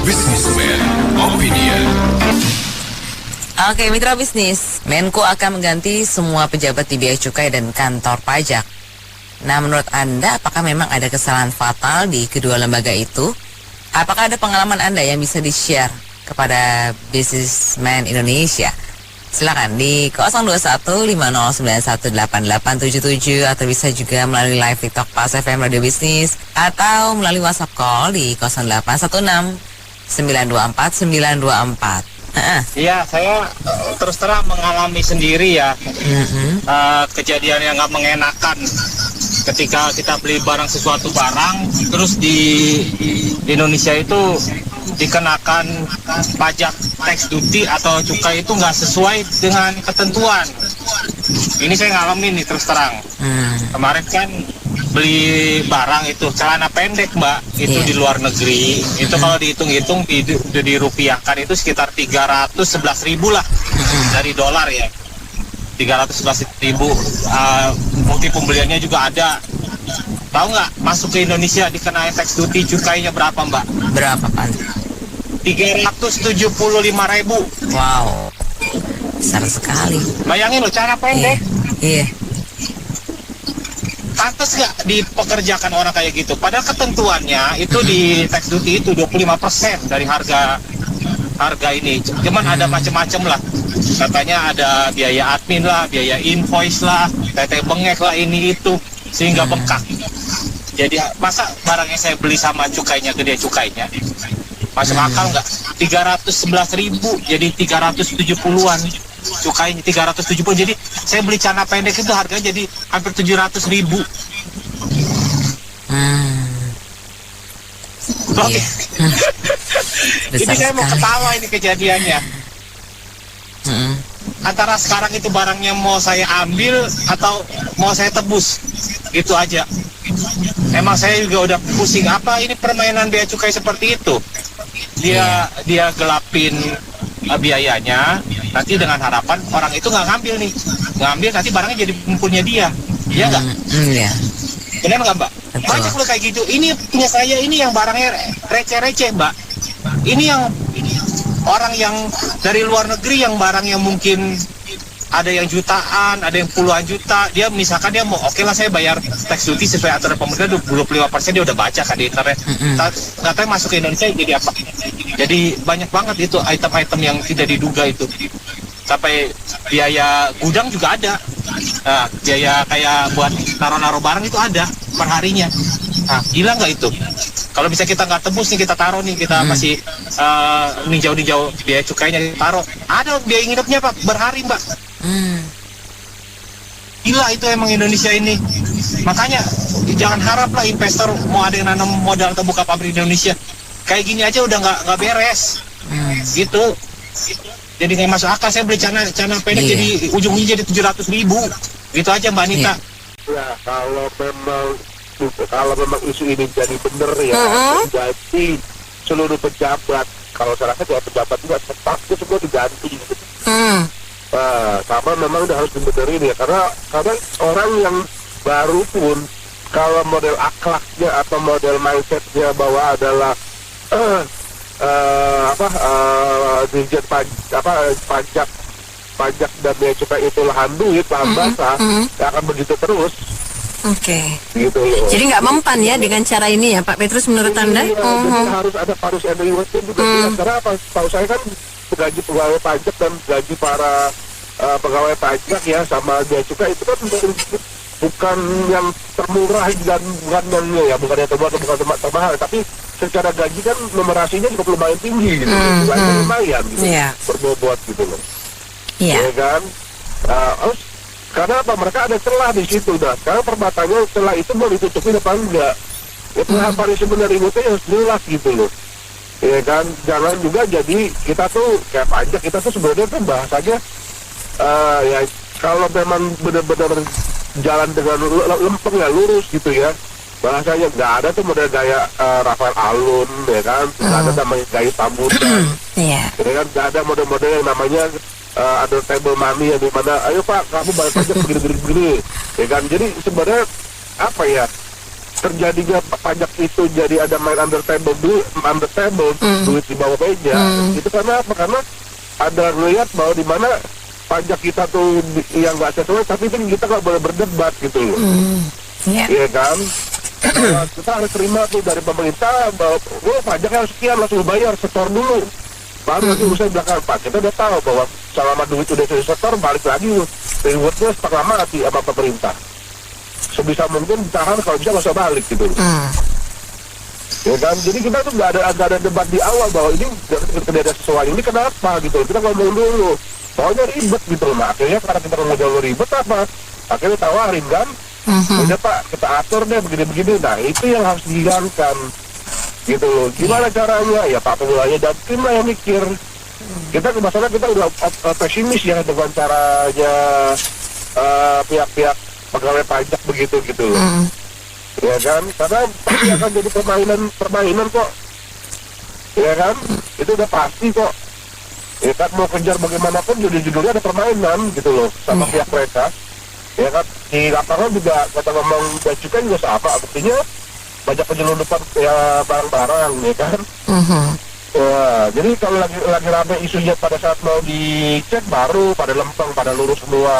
Businessman Opinion. Oke, mitra bisnis, Menko akan mengganti semua pejabat di Bea Cukai dan kantor pajak. Nah, menurut Anda, apakah memang ada kesalahan fatal di kedua lembaga itu? Apakah ada pengalaman Anda yang bisa di-share kepada Businessman Indonesia? Silakan di 02150918877 atau bisa juga melalui live TikTok Pas FM Radio Bisnis atau melalui WhatsApp call di 0816 924 924. Iya, saya terus terang mengalami sendiri ya kejadian yang nggak mengenakan ketika kita beli sesuatu barang, terus di Indonesia itu dikenakan pajak tax duty atau cukai itu nggak sesuai dengan ketentuan. Ini saya ngalamin nih terus terang. Kemarin kan beli barang itu celana pendek Mbak, itu di luar negeri, itu kalau dihitung-hitung dirupiahkan itu sekitar 311.000 lah dari dolar ya. 311.000, bukti pembeliannya juga ada. Tahu nggak, masuk ke Indonesia dikenai tax duty cukainya berapa Mbak? Berapa Pak? 375.000. Wow, besar sekali. Bayangin loh, celana pendek. Iya. Pantas nggak dipekerjakan orang kayak gitu? Padahal ketentuannya itu di tax duty itu 25% dari harga ini. Cuman ada macam-macam lah. Katanya ada biaya admin lah, biaya invoice lah, tete bengek lah, ini itu, sehingga bengkak. Jadi masa barang yang saya beli sama cukainya, gede cukainya, masuk akal nggak? 311.000 jadi 370-an cukainya, 370. Jadi saya beli celana pendek itu harganya jadi hampir 700.000. Oke. Ini saya mau ketawa ini kejadiannya. Antara sekarang itu barangnya mau saya ambil atau mau saya tebus, gitu aja. Emang saya juga udah pusing, apa ini permainan bea cukai seperti itu. Dia gelapin biayanya, nanti dengan harapan orang itu nggak ngambil nanti barangnya jadi punya dia. Iya nggak? Iya. Benar nggak Mbak? Banyak loh kayak gitu. Ini punya saya, ini yang barangnya receh-receh Mbak. Ini yang orang yang dari luar negeri yang barangnya mungkin ada yang jutaan, ada yang puluhan juta. Dia misalkan dia mau, oke lah saya bayar tax duty sesuai aturan pemerintah 25%, dia udah baca kan di internet. Nggak tahu masuk ke Indonesia jadi apa. Jadi banyak banget itu item-item yang tidak diduga itu. Sampai biaya gudang juga ada. Nah, biaya kayak buat naruh-naruh barang itu ada perharinya. Nah, gila nggak itu? Kalau bisa kita nggak tebus nih, kita taruh nih, kita masih ninjau-ninjau biaya cukainya taruh. Ada biaya nginepnya Pak, berhari Mbak. Gila itu emang Indonesia ini. Makanya jangan harap lah investor mau ada yang nanam modal atau buka pabrik di Indonesia. Kayak gini aja udah nggak beres. Gitu. Jadi nggak masuk akal, saya beli celana pendek jadi ujungnya jadi 700.000. Gitu aja Mbak Anita. Ya kalau memang isu ini jadi benar ya, jadi seluruh pejabat, kalau saya rasa ya pejabat juga sepatu semua diganti. Sama memang udah harus dibenerin ya, karena orang yang baru pun kalau model akhlaknya atau model mindsetnya bahwa adalah dirjen pajak dan bea cukai itu lahan duit, lahan basah, akan begitu terus. Oke. Gitu loh. Jadi nggak mempan ya dengan cara ini ya Pak Petrus menurut Anda? Jadi harus ada parus and rewardnya juga. Karena apa? Tahu saya kan gaji pegawai pajak dan gaji para pegawai pajak ya sama bea cukai itu kan bukan yang termurah dan bukan yang termurah atau bukan termahal, tapi secara gaji kan numerasinya juga lumayan tinggi gitu. Lumayan gitu. Berbobot gitu loh. Iya. Ya kan? Karena apa? Mereka ada celah di situ dah. Sekarang perbatannya celah itu mau ditutupin apa enggak? Ya pengaparan sebenarnya ributnya harus jelas gitu loh. Ya kan? Jangan juga jadi kita tuh kayak pajak, kita tuh sebenarnya kan bahasanya ya kalau memang benar-benar jalan dengan lempeng ya, lurus gitu ya. Bahasanya nggak ada tuh model gaya Rafael Alun ya kan, nggak ada namanya gaya Sambutan. Ya kan, nggak ada model-model yang namanya ada table money yang dimana ayo Pak kamu bayar pajak begini ya kan. Jadi sebenarnya apa ya, terjadinya pajak itu jadi ada main under table duit di bawah meja, itu karena apa? Karena ada ngelihat bahwa di mana pajak kita tuh yang nggak sesuai, tapi itu kita nggak boleh berdebat gitu loh. Iya kan? Bahwa kita harus terima tuh dari pemerintah bahwa pajaknya harus sekian, langsung bayar, setor dulu, baru nanti urusan belakang. Pak, kita udah tahu bahwa selama duit udah setor, balik lagi rewardnya setengah mati sama pemerintah. Sebisa mungkin ditahan, kalau bisa nggak usah balik gitu loh. Ya kan, jadi kita tuh nggak ada debat di awal bahwa ini tidak ada sesuai, ini kenapa gitu loh. Kita ngomong dulu, soalnya ribet gitu loh. Nah, akhirnya karena kita ngomong dulu ribet apa? Akhirnya tawarin kan, udah Pak, kita atur deh begini-begini. Nah, itu yang harus dihilangkan gitu loh. Gimana caranya? Ya Pak Pemulanya dan tim lah yang mikir. Kita masalah kita udah pesimis ya dengan caranya pihak-pihak pegawai pajak begitu gitu loh. Ya kan, karena pasti akan jadi permainan kok. Ya kan, itu udah pasti kok. Ya kan, mau kejar bagaimanapun judulnya ada permainan gitu loh sama pihak mereka. Ya kan, di lapangan juga kata ngomong bea cukai juga sama, artinya banyak penyelundupan ya barang-barang, ya kan. Wah, jadi kalau lagi rame isunya pada saat mau dicek baru pada lempeng, pada lurus semua.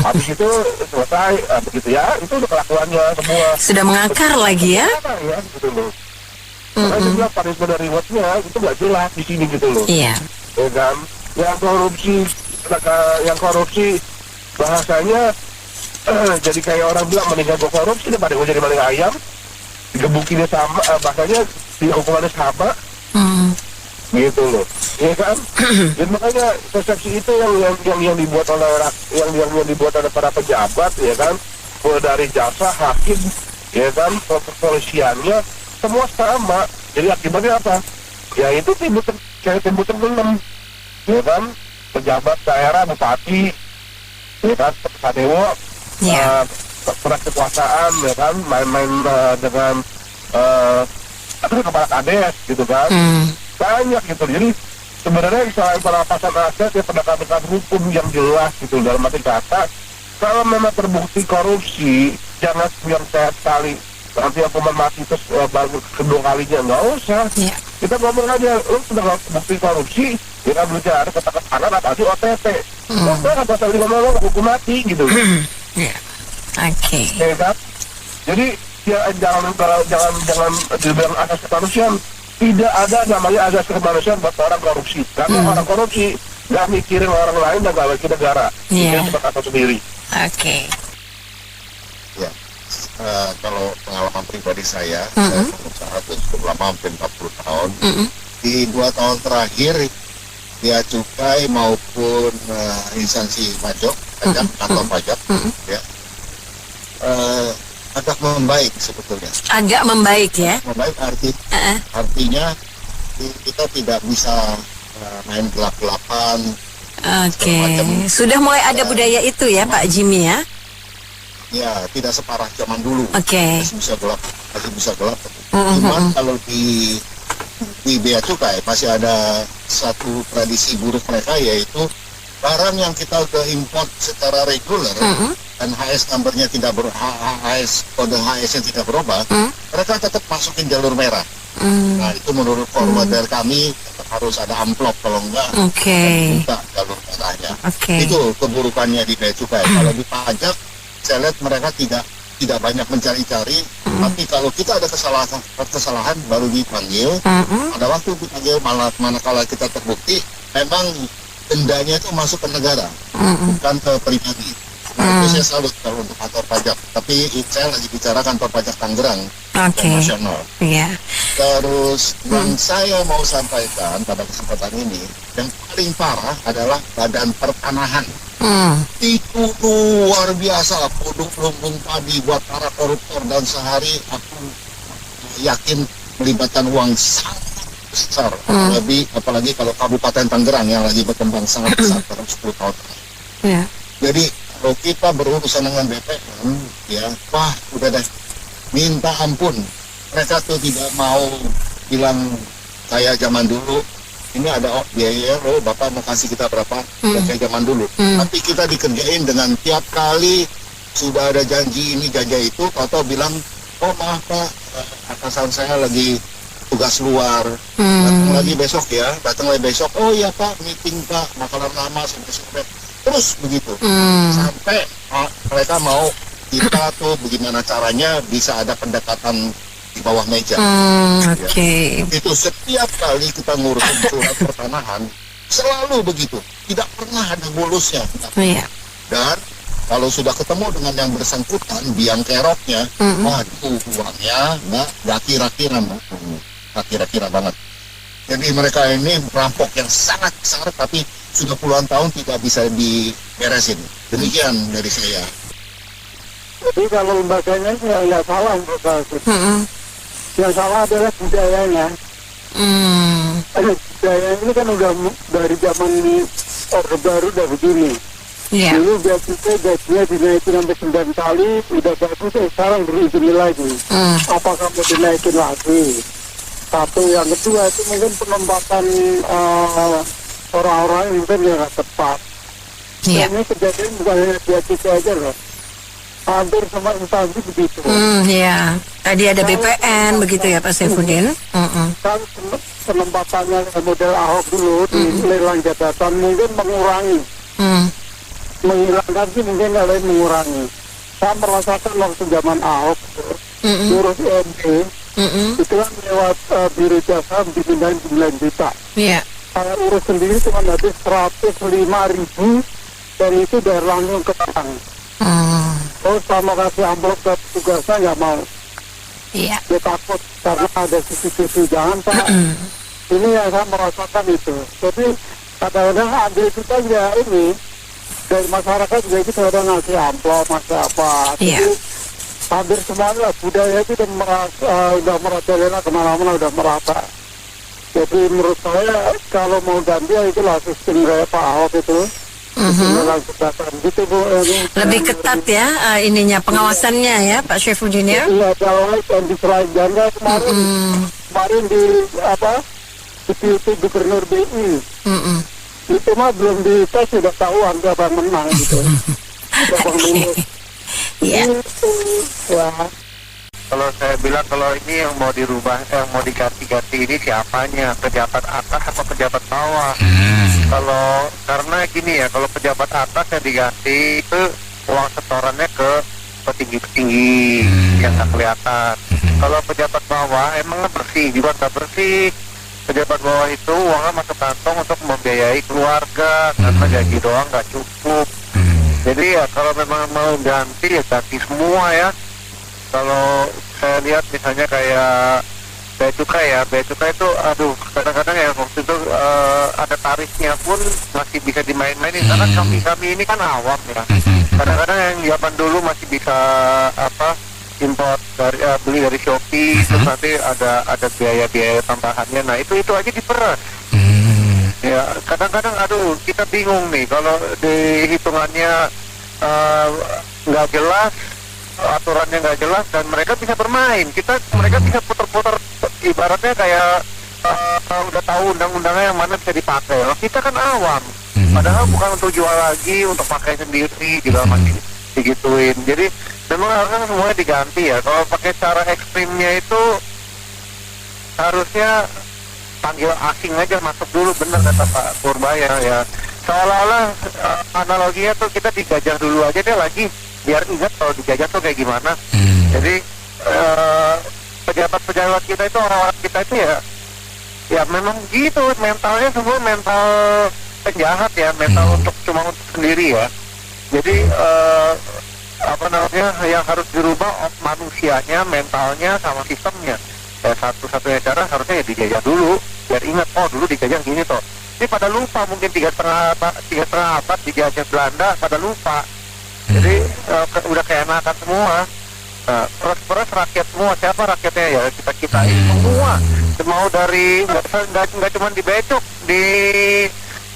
Habis itu selesai, begitu ya, itu udah kelakuannya semua. Sudah mengakar lagi ya? Ya, gitu loh. Karena juga punishment dan reward-nya itu nggak jelas di sini gitu loh. Iya. Ya kan, yang korupsi bahasanya jadi kayak orang bilang mendingan gue korupsi daripada gue jadi maling ayam. Digebukinnya sama, bahasanya di hukumannya sama. Gitu loh, ya kan? Dan makanya persepsi itu yang dibuat oleh yang dibuat oleh para pejabat, ya kan? Mulai dari jaksa, hakim, ya kan? Kepolisiannya semua sama. Jadi akibatnya apa? Ya itu timbul tenggelam, ya kan? Pejabat daerah, bupati, ya kan? Sadewo, peras kekuasaan, ya kan? Main-main dengan kepala kades, gitu kan? Banyak gitu. Jadi sebenarnya selain perampasan aset ya pendekatan hukum yang jelas gitu dalam arti kata, kalau memang terbukti korupsi jangan yang saya sekali nanti hukuman mati terus baru kedua kalinya, nggak usah. Kita ngomong aja, lu sudah terbukti korupsi ya kan, belum ada kata-kata apa sih OTT, nggak apa pasal 5 hukum mati gitu. Oke. Ya kan, jadi ya jangan dibilang asas kemanusiaan. Tidak ada namanya asas kemanusiaan buat orang korupsi. Karena orang korupsi nggak mikirin orang lain dan nggak mikirin negara. Itu seperti sendiri. Oke. Ya, kalau pengalaman pribadi saya pengusaha cukup lama, hampir 40 tahun. Di 2 tahun terakhir, bea cukai maupun instansi pajak, kantor pajak, ya, agak membaik sebetulnya. Agak membaik ya? Membaik artinya kita tidak bisa main gelap-gelapan. Oke. Sudah mulai ada budaya itu ya Pak Jimmy ya? Ya, tidak separah zaman dulu. Oke. Masih bisa gelap. Cuman kalau di bea cukai masih ada satu tradisi buruk mereka, yaitu barang yang kita udah import secara reguler dan HS numbernya tidak kode HS yang tidak berubah, mereka tetap masukin jalur merah. Nah, itu menurut forwarder kami harus ada amplop, kalau enggak buka jalur merahnya. Itu keburukannya di bea cukai. Kalau di pajak saya lihat mereka tidak banyak mencari-cari, tapi kalau kita ada kesalahan baru dipanggil. Ada waktu dipanggil, manakala kita terbukti memang dendanya itu masuk ke negara, bukan ke pribadi. Nah, itu saya salut kalau untuk kantor pajak. Tapi saya lagi bicara kantor pajak Tangerang nasional. Terus yang saya mau sampaikan pada kesempatan ini, yang paling parah adalah Badan Pertanahan. Itu luar biasa, produk lumbung padi buat para koruptor, dan sehari aku yakin melibatkan uang sangat besar, apalagi kalau Kabupaten Tangerang yang lagi berkembang sangat besar dalam 10 tahun. Jadi kalau kita berurusan dengan BPN, ya, wah udah deh, minta ampun. Mereka tuh tidak mau bilang kayak zaman dulu, ini ada biaya, Bapak mau kasih kita berapa, kayak zaman dulu. Tapi kita dikerjain dengan tiap kali sudah ada janji ini, janji itu, atau bilang oh maaf Pak, atasan saya lagi tugas luar, datang lagi besok ya, datang lagi besok, oh iya Pak, meeting Pak, bakalan lama sampai sore, terus begitu, sampai mereka mau kita tuh bagaimana caranya bisa ada pendekatan di bawah meja. Oke. Itu setiap kali kita ngurusin surat pertanahan selalu begitu, tidak pernah ada bolusnya. Iya. Dan kalau sudah ketemu dengan yang bersangkutan, biang keroknya, waduh uangnya nggak kira-kira, nggak kira-kira banget. Jadi mereka ini perampok yang sangat besar, tapi sudah puluhan tahun tidak bisa diberesin. Demikian dari saya. Jadi kalau lembaganya nggak salah menurut saya. Yang salah adalah budayanya. Budaya ini kan udah dari zaman Orde Baru udah begini. Iya. Dulu gajinya dinaikin sampai 9 kali, udah bagus, sekarang berizin lagi. Apakah mau dinaikin lagi? Satu, yang kedua itu mungkin penempatan orang-orang yang mungkin nggak tepat. Iya. Ini kejadian bukan hanya dia kita aja loh. Hampir semua instansi begitu. Iya. Tadi ada BPN begitu ya Pak Saifuddin. Kan penempatannya model Ahok dulu di lelang jabatan mungkin mengurangi. Menghilangkan sih mungkin ada yang mengurangi. Saya merasakan waktu zaman Ahok ngurus EMP itu kan lewat biro jasa dipindahin 9 juta. Iya. Saya urus sendiri cuma habis 105.000 dan itu udah langsung ke bank. Oh sama kasih amplop ke tugasnya nggak mau. Iya. Dia takut karena ada CCTV. Jangan Pak. Ini yang saya merasakan itu. Jadi kadang-kadang ambil kita ya ini dari masyarakat juga kita ada ngasih amplop, ngasih apa. Iya. Jadi hampir semuanya budaya itu udah merajalela kemana-mana, udah merata. Jadi menurut saya kalau mau ganti ya itulah sistem kayak Pak Ahok itu. Gitu, Bu. Lebih ketat ya ininya pengawasannya ya Pak Saifuddin ya. Iya, kalau yang di selain janda kemarin di di Gubernur BI. Itu mah belum dites sudah tahu siapa yang menang gitu. Siapa yang menang. Iya. Ya. Kalau saya bilang kalau ini yang mau dirubah, yang mau diganti-ganti ini siapanya? Pejabat atas apa pejabat bawah? Kalau karena gini ya, kalau pejabat atas yang diganti itu uang setorannya ke petinggi-petinggi yang nggak kelihatan. Kalau pejabat bawah emangnya bersih juga nggak bersih. Pejabat bawah itu uangnya masuk kantong untuk membiayai keluarga karena gaji doang nggak cukup. Jadi ya kalau memang mau ganti ya ganti semua ya. Kalau saya lihat misalnya kayak bea cukai itu aduh kadang-kadang ya waktu itu ada tarifnya pun masih bisa dimain-mainin karena kami ini kan awam ya. Kadang-kadang yang zaman dulu masih bisa import dari beli dari Shopee terus nanti ada biaya tambahannya. Nah itu aja diperas. Ya kadang-kadang aduh kita bingung nih kalau di hitungannya nggak jelas, aturannya nggak jelas dan mereka bisa bermain. Mereka bisa putar-putar ibaratnya kayak udah tahu undang-undangnya yang mana bisa dipakai. Loh, kita kan awam. Padahal bukan untuk jual lagi, untuk pakai sendiri juga masih digituin. Jadi memang harusnya semuanya diganti ya. Kalau pakai cara ekstrimnya itu harusnya panggil asing aja masuk dulu, benar kata Pak Purbaya ya. Seolah-olah analoginya tuh kita digajah dulu aja deh lagi, biar ingat kalau dijajah tuh kayak gimana. Jadi pejabat-pejabat kita itu, orang-orang kita itu ya memang gitu, mentalnya semua mental penjahat ya, mental cuma untuk sendiri ya. Jadi yang harus dirubah manusianya, mentalnya sama sistemnya. Satu-satunya cara harusnya ya dijajah dulu, biar ingat dulu dijajah gini toh. Ini pada lupa, mungkin 3,5 abad dijajah Belanda pada lupa. Jadi udah keenakan semua. Peres rakyat semua. Siapa rakyatnya ya? Kita ini semua. Mau dari nggak cuma di becok, di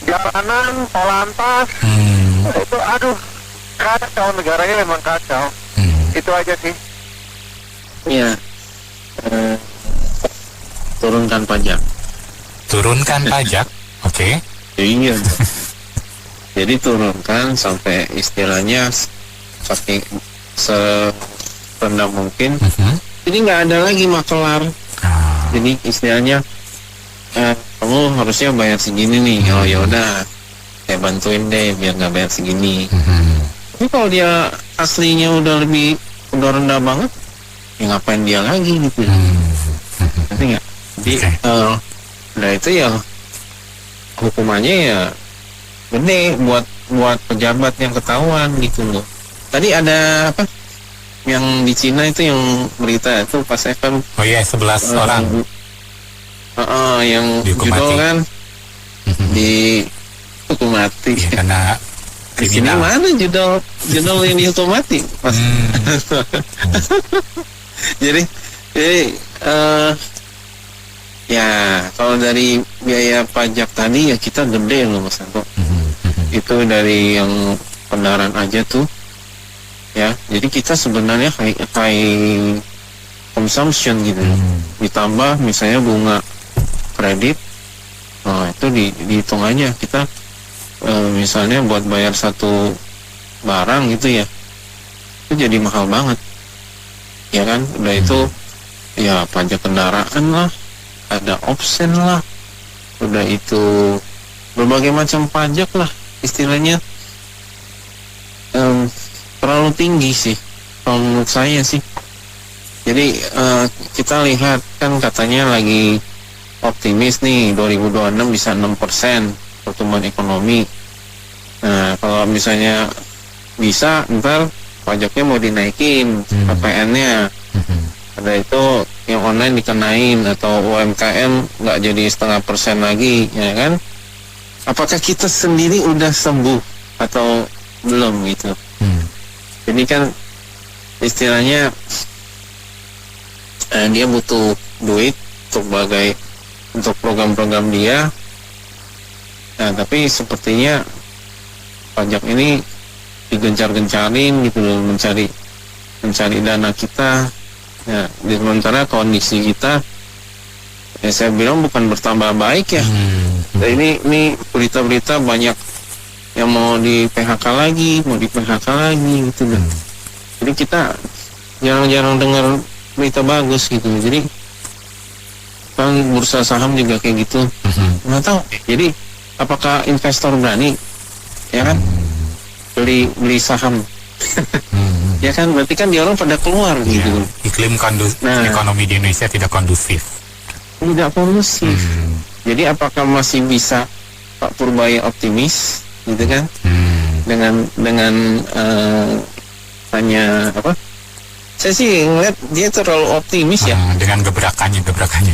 jalanan, polantas. Itu aduh kacau, negaranya memang kacau. Itu aja sih. Iya. Turunkan pajak. Oke. Iya. Jadi turunkan sampai istilahnya saking serendah mungkin Jadi nggak ada lagi makelar. Jadi istilahnya kamu harusnya bayar segini nih. Oh ya udah, saya bantuin deh biar nggak bayar segini. Tapi kalau dia aslinya udah rendah banget, ya ngapain dia lagi gitu. Ngerti nggak? Jadi udah itu ya hukumannya ya gede buat pejabat yang ketahuan gitu loh. Tadi ada apa? Yang di Cina itu yang berita itu pas FM. Oh iya, 11 orang. Yang dihukum judul mati. kan dihukum mati. Ya, karena Di sini kriminal. mana judul yang dihukum mati? Mas. jadi ya kalau dari biaya pajak tadi ya kita gede loh Mas Anto. Itu dari yang kendaraan aja tuh ya. Jadi kita sebenarnya high consumption gitu. Ditambah misalnya bunga kredit, nah itu dihitung aja kita misalnya buat bayar satu barang gitu ya, itu jadi mahal banget ya kan. Udah itu ya pajak kendaraan lah, ada option lah, udah itu berbagai macam pajak lah istilahnya. Terlalu tinggi sih kalau menurut saya sih. Jadi kita lihat kan katanya lagi optimis nih 2026 bisa 6% pertumbuhan ekonomi. Nah kalau misalnya bisa ntar pajaknya mau dinaikin PPN-nya, ada itu yang online dikenain atau UMKM nggak jadi 0,5% lagi ya kan. Apakah kita sendiri udah sembuh atau belum gitu? Jadi kan istilahnya dia butuh duit untuk program-program dia. Nah tapi sepertinya pajak ini digencar-gencarin gitu loh, mencari dana kita. Nah di sementara kondisi kita ya saya bilang bukan bertambah baik ya. Nah, ini berita-berita banyak yang mau di PHK lagi gitu loh. Jadi kita jarang-jarang dengar berita bagus gitu. Jadi kan bursa saham juga kayak gitu. Nggak tahu. Jadi apakah investor berani ya kan beli saham? Ya kan berarti kan dia orang pada keluar gitu. Iklim ekonomi di Indonesia tidak kondusif. Tidak kondusif. Jadi apakah masih bisa Pak Purbaya optimis gitu kan? Dengan hanya apa? Saya sih ngeliat dia terlalu optimis ya. Dengan gebrakannya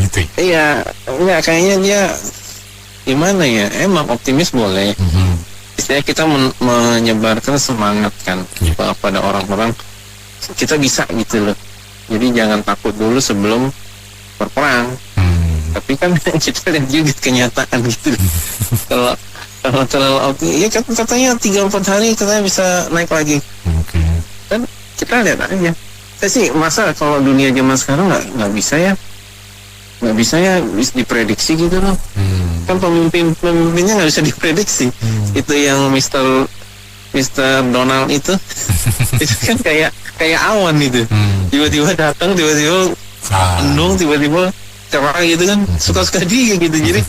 itu. Iya, enggak kayaknya dia gimana ya? Emang optimis boleh. Istilahnya kita menyebarkan semangat kan pada orang-orang. Kita bisa gitu loh. Jadi jangan takut dulu sebelum berperang. Tapi kan kita lihat juga kenyataan gitu. Kalau terlalu optimis, ya katanya 3-4 hari katanya bisa naik lagi. Kan kita lihat aja. Saya sih masa kalau dunia zaman sekarang nggak bisa ya diprediksi gitu loh. Kan pemimpinnya nggak bisa diprediksi. Itu yang Mr. Donald itu itu kan kayak awan itu. Tiba-tiba datang, tiba-tiba mendung, tiba-tiba cerah gitu kan, suka-suka dia gitu. Jadi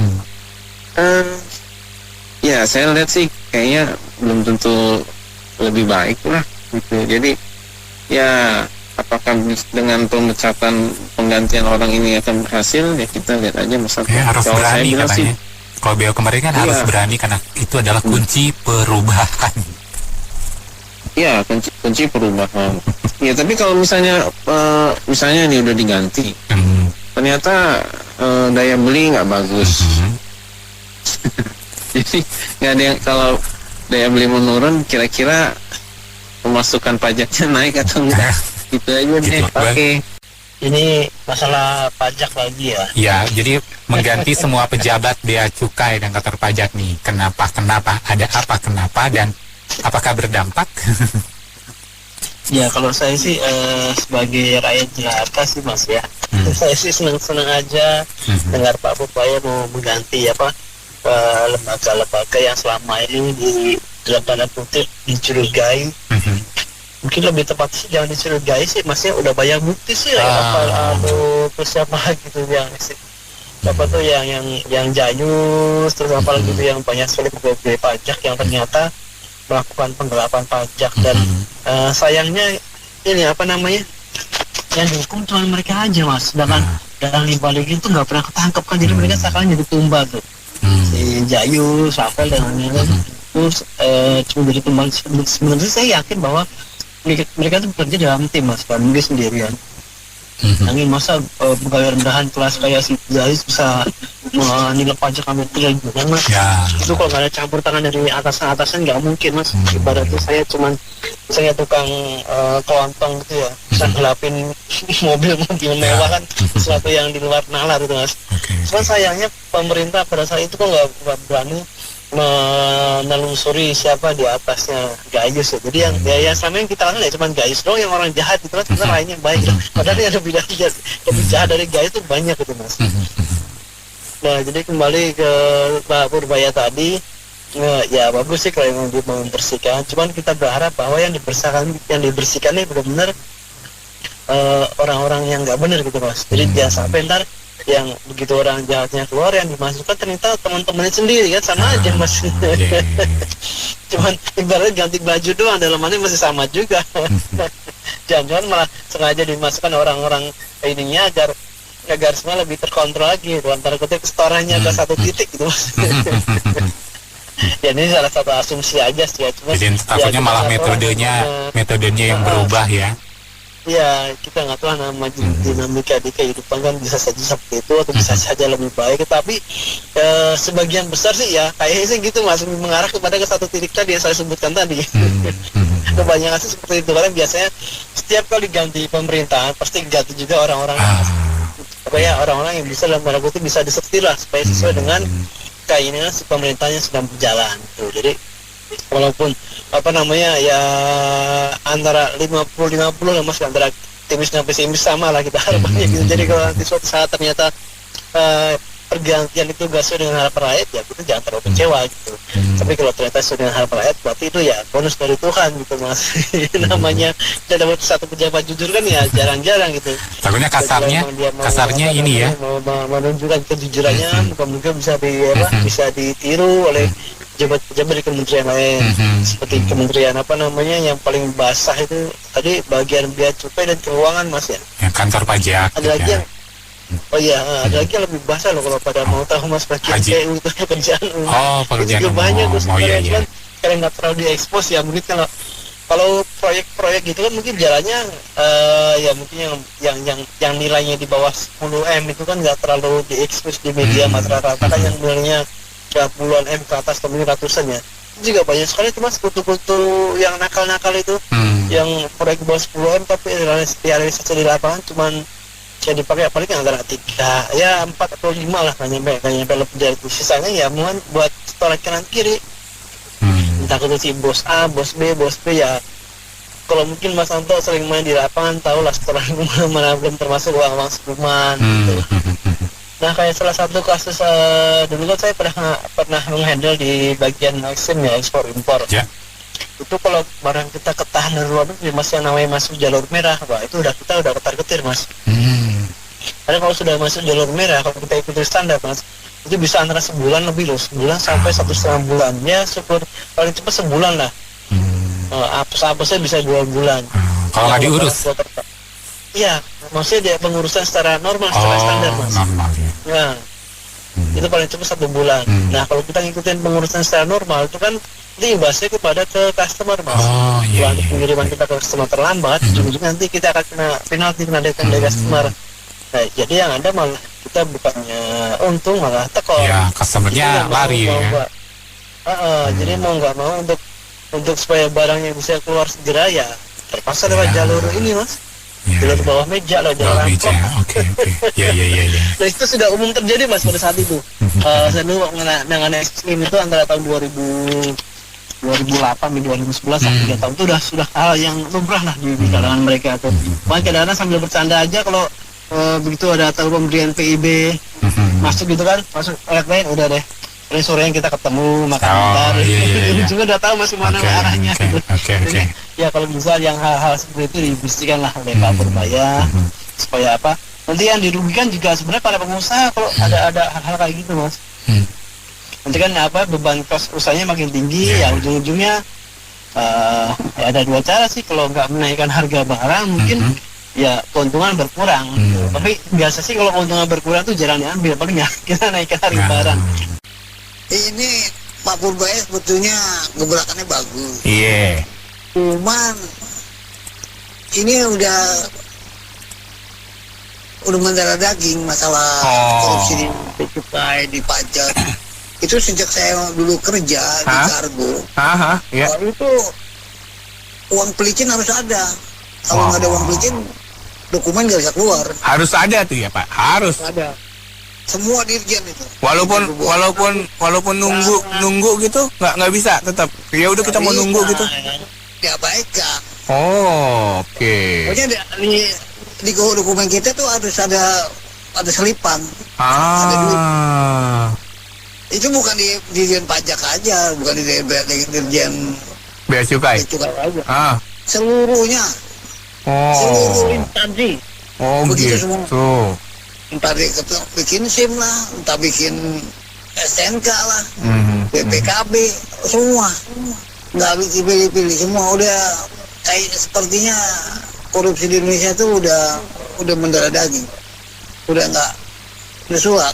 ya saya lihat sih kayaknya belum tentu lebih baik lah gitu. Jadi ya apakah dengan pemecatan penggantian orang ini akan berhasil ya kita lihat aja masalah. Ya, harus berani katanya. Kalau beliau kemarin kan harus berani karena itu adalah kunci perubahan. Iya, kunci perubahan. Ya tapi kalau misalnya ini udah diganti, ternyata daya beli nggak bagus. Jadi nggak ada yang, kalau daya beli menurun, kira-kira pemasukan pajaknya naik atau enggak? Gitu aja deh. Oke. Ini masalah pajak lagi ya. Ya, jadi mengganti semua pejabat bea cukai dan kantor pajak nih. Kenapa? Ada apa? Kenapa? Dan apakah berdampak? Ya kalau saya sih sebagai rakyat Jakarta sih Mas ya, saya sih senang-senang aja dengar Pak Purbaya mau mengganti lembaga-lembaga yang selama ini di dalam tanda kutip dicurigai mungkin lebih tepat sih jangan dicurigai sih, masnya udah banyak bukti sih terus siapa gitu yang siapa tuh yang jayus, terus apalagi gitu yang banyak sekali pegawai pajak yang ternyata melakukan penggelapan pajak. Dan sayangnya ini apa namanya, yang dihukum cuma mereka aja mas, sedangkan dalam balik itu nggak pernah ketangkep kan, jadi mereka seakan jadi tumbal tuh si Jayus, Rafael dan lain-lain terus cuma jadi tumbal. Sebenarnya saya yakin bahwa mereka tuh bekerja dalam tim mas, kan mungkin sendirian. Angin masa pegawai rendahan kelas kayak si Jayus bisa menilai pajak ambil triliunan mas. Itu kalau nggak ada campur tangan dari atasan nggak mungkin mas. Ibaratnya saya tukang kelontong gitu ya, bisa ngelapin mobil-mobil mewah kan, sesuatu yang di luar nalar itu mas. Cuman sayangnya pemerintah pada saat itu kok nggak berani menelusuri siapa di atasnya Gayus ya. Jadi yang selama yang kita kenal ya cuma Gayus doang yang orang jahat itu kan, sebenarnya lainnya baik gitu. Padahal yang lebih jahat dari Gayus itu banyak gitu mas. Nah jadi kembali ke Pak Purbaya tadi, ya bagus sih kalau yang membersihkan. Cuman kita berharap bahwa yang dibersihkan ini benar-benar orang-orang yang nggak benar gitu mas. Jadi jangan sampai ntar yang begitu orang jahatnya keluar, yang dimasukkan ternyata teman-temannya sendiri kan, sama aja mas. Cuman ibaratnya ganti baju doang, dalamannya masih sama juga. Jangan-jangan malah sengaja dimasukkan orang-orang ininya agar semua lebih terkontrol lagi, antara kutip setorannya ke satu titik gitu mas. Ya ini salah satu asumsi aja sih ya. Cuma, jadi takutnya malah metodenya yang berubah ya. Ya kita nggak tahu nama dinamika di kehidupan kan, bisa saja seperti itu atau bisa saja lebih baik. Tapi sebagian besar sih ya kayaknya sih gitu mas, mengarah kepada ke satu titik tadi yang saya sebutkan tadi. Kebanyakan sih seperti itu, karena biasanya setiap kali ganti pemerintahan pasti ganti juga orang-orang supaya orang-orang yang bisa dalam tanda kutip bisa disetir lah supaya sesuai dengan keinginan si pemerintahnya sedang berjalan tuh. Jadi walaupun apa namanya ya antara 50-50 lah mas, antara optimis dan pesimis sama lah kita harapannya gitu. Jadi kalau nanti suatu saat ternyata pergantian itu gak sesuai dengan harapan rakyat, ya kita jangan terlalu kecewa gitu. Tapi kalau ternyata sesuai dengan harapan rakyat, berarti itu ya bonus dari Tuhan gitu mas. Namanya kita dapat satu pejabat jujur kan ya jarang-jarang gitu. Takutnya kasarnya ini ya menunjukkan kejujurannya, moga-moga bisa ditiru oleh pejabat di kementerian lain, seperti kementerian apa namanya yang paling basah itu tadi bagian bea cukai dan keuangan mas ya. Yang kantor pajak. Ada lagi yang ada lagi yang lebih basah loh kalau pada mau tahu mas, bagian PU itu pekerjaan pekerjaan itu juga banyak tuh sebenarnya. Iya. Karena nggak terlalu diekspos ya, mungkin kalau proyek-proyek gitu kan mungkin jalannya ya mungkin yang nilainya di bawah 10 M itu kan nggak terlalu diekspos di media masyarakat kan, yang nilainya puluhan M ke atas atau mungkin ratusan ya. Juga banyak sekali tuh mas kutu-kutu yang nakal-nakal itu, yang proyek bawah 10 M tapi realisasi di lapangan cuman yang dipakai paling antara 4 atau 5 lah, nggak nyampe lebih dari itu. Sisanya ya mungkin buat setoran kanan kiri, entah itu si bos A, bos B ya. Kalau mungkin Mas Anto sering main di lapangan, tahu lah setoran mana belum termasuk uang sebulan gitu. Nah kayak salah satu kasus dulu kan saya pernah menghandle di bagian eksim ya, ekspor impor. Itu kalau barang kita ketahan dari luar negeri mas, yang namanya masuk jalur merah, itu kita udah ketar-ketir mas. Karena kalau sudah masuk jalur merah, kalau kita ikuti standar mas, itu bisa antara sebulan lebih loh, sebulan sampai 1,5 bulan. Ya syukur paling cepat sebulan lah. Apes-apesnya bisa 2 bulan. Kalau nggak diurus? Iya, maksudnya dia pengurusan secara normal, secara standar mas. Normal ya. Nah, itu paling cepat 1 bulan. Nah kalau kita ngikutin pengurusan secara normal itu kan itu imbasnya kepada ke customer mas. Pengiriman kita ke customer terlambat, ujung-ujungnya nanti kita akan kena penalti, kena dekan dari customer. Nah jadi yang ada malah kita bukannya untung malah tekor. Ya customernya lari ya. Jadi mau nggak mau untuk supaya barangnya bisa keluar segera ya terpaksa lewat jalur ini mas. Jalur bawah meja loh, jalur meja. Oke. Ya. Nah itu sudah umum terjadi mas pada saat itu. Saya dulu mengenai ekstrim itu antara tahun 2008 dan 2011 sampai 3 tahun itu sudah hal yang lumrah lah di kalangan mereka tuh. Makanya kadang-kadang sambil bercanda aja kalau begitu ada tahu pemberian PIB masuk gitu kan, masuk alat lain udah deh paling sorenya kita ketemu makan Oh, bentar. iya. Juga udah tahu masih mana Oke, arahnya. oke. Jadi, ya kalau bisa yang hal-hal seperti itu dipastikan lah oleh Pak Purbaya supaya apa? Nanti yang dirugikan juga sebenarnya para pengusaha kalau ada hal-hal kayak gitu, Mas. Nanti kan apa beban kos usahanya makin tinggi, ya ujung-ujungnya ya ada dua cara sih, kalau nggak menaikkan harga barang mungkin ya keuntungan berkurang. Tapi biasa sih kalau keuntungan berkurang tuh jarang diambil, paling ya kita naikkan harga barang. Ini Pak Purbaya sebetulnya gebrakannya bagus. Iya. Cuman ini udah mendarah daging masalah korupsi di cukai, di pajak. Itu sejak saya dulu kerja di kargo. Iya. Kalau itu uang pelicin harus ada. Kalau nggak ada uang pelicin, dokumen nggak bisa keluar. Harus ada tuh ya Pak, harus. Ada. Semua dirjen itu. Walaupun nunggu gitu nggak bisa tetap. Ya udah kita mau nunggu gitu. Diabaikan. Oh, oke. Pokoknya di dokumen kita tuh harus ada selipan. Ada duit. Itu bukan di dirjen pajak aja, bukan di dirjen Bea Cukai. aja. Seluruhnya. Seluruh instansi. Oh, begitu gitu. Semua. Entah bikin SIM lah, entah bikin SNK lah, BPKB, semua. Nggak pilih-pilih, semua udah kayak sepertinya korupsi di Indonesia tuh udah mendarah daging. Udah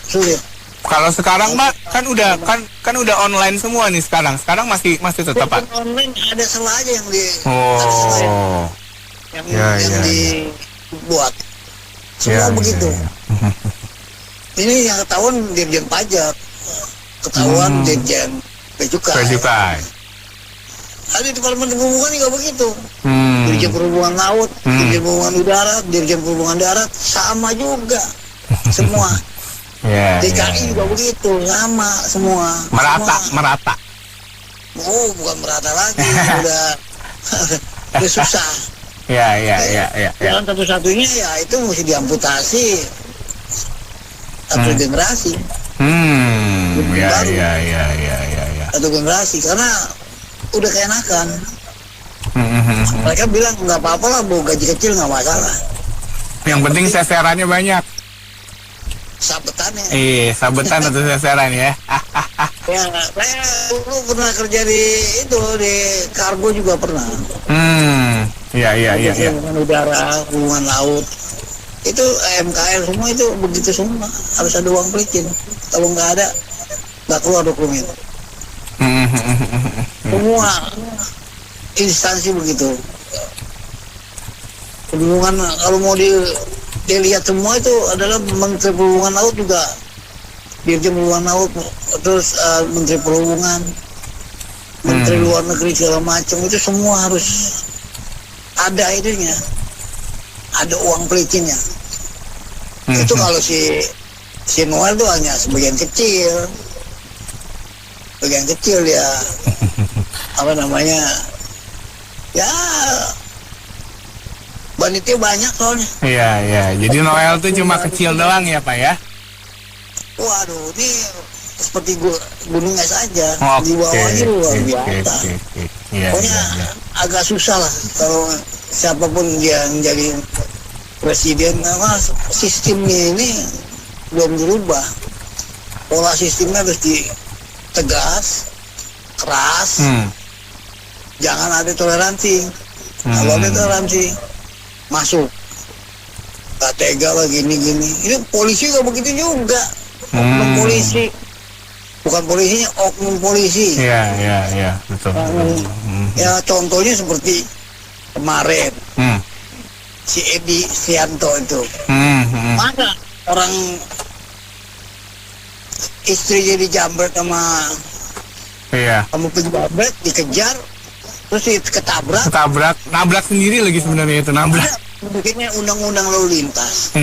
sulit. Kalau sekarang Pak kan udah online semua nih sekarang. Sekarang masih tetap Pak. Online ada salah aja yang dibuat. Semua begitu. Ini yang ketahuan dirjen pajak, ketahuan dirjen Bea Cukai. Ada di Departemen Perhubungan juga begitu. Dirjen Perhubungan Laut, Dirjen Perhubungan Udara, Dirjen Perhubungan Darat sama juga. Semua. DKI juga begitu, sama semua. Merata. Oh, bukan merata lagi, udah susah. Ya. Jalan satu-satunya ya itu mesti diamputasi satu generasi. Ya. Satu generasi karena udah keenakan. Mereka bilang nggak apa-apa lah, mau gaji kecil nggak masalah. Yang penting seserannya banyak. Sabetannya. Sabetan atau seseran ya. Ya, saya dulu pernah kerja di kargo juga pernah. Iya. Hubungan udara, hubungan laut. Itu MKL semua itu begitu semua. Harus ada uang pelicin. Kalau nggak ada, nggak keluar dokumen. Semua instansi begitu. Perhubungan kalau mau dilihat semua itu adalah Menteri Perhubungan Laut juga, Dirjen Perhubungan Laut, terus Menteri Perhubungan, Menteri Luar Negeri segala macam itu semua harus ada itunya, ada uang pelicinnya. Itu kalau si Noel itu hanya sebagian kecil ya apa namanya ya banitnya banyak soalnya. Iya. Jadi Noel tuh cuma kecil doang ya Pak ya? Waduh, ini seperti gunung es aja. Di bawahnya luar biasa. Pokoknya agak susah lah kalau siapapun dia menjadi presiden. Karena sistemnya ini belum dirubah. Pola sistemnya harus tegas, keras. Jangan ada toleransi. Kalau ada toleransi, masuk. Gak tega lah gini. Ini polisi gak begitu juga. Oknum polisi. Bukan polisinya, oknum polisi. Iya, betul. Ya contohnya seperti kemarin. Si Edi Sianto itu. Mana orang istrinya dijambret sama penjambret, dikejar, terus ketabrak. Nabrak sendiri lagi sebenarnya itu, nabrak. Bikinnya undang-undang lalu lintas.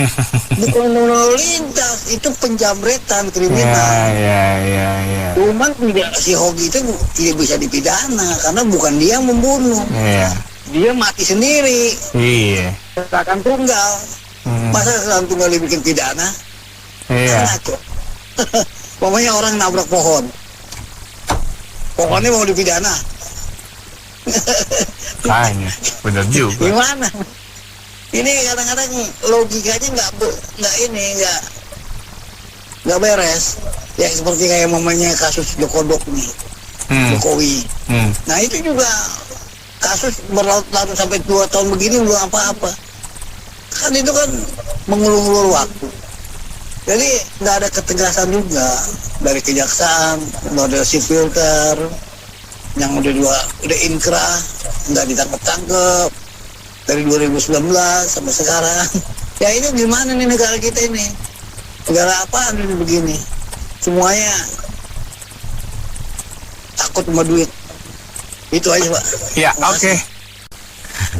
Bukan undang lalu lintas, itu penjambretan kriminal. Iya. Cuman si Hogi itu tidak bisa dipidana karena bukan dia yang membunuh. Dia mati sendiri. Iya. Kecelakaan tunggal. Masa kecelakaan tunggal dibikin pidana? Ngaco. Pokoknya orang nabrak pohonnya mau dipidana. Kayaknya benar juga. Gimana? Ini kadang-kadang logikanya nggak beres. Ya seperti kayak mamanya kasus Jokodok nih, Jokowi. Nah itu juga kasus berlarut-larut sampai 2 tahun begini belum apa-apa. Kan itu kan mengulur-ulur waktu. Jadi nggak ada ketegasan juga dari kejaksaan, dari sipilter yang udah inkrah, nggak ditangkap-tangkap dari 2019 sampai sekarang. Ya ini gimana nih negara kita ini? Negara apaan ini begini? Semuanya takut sama duit. Itu aja, Pak. Ya, oke.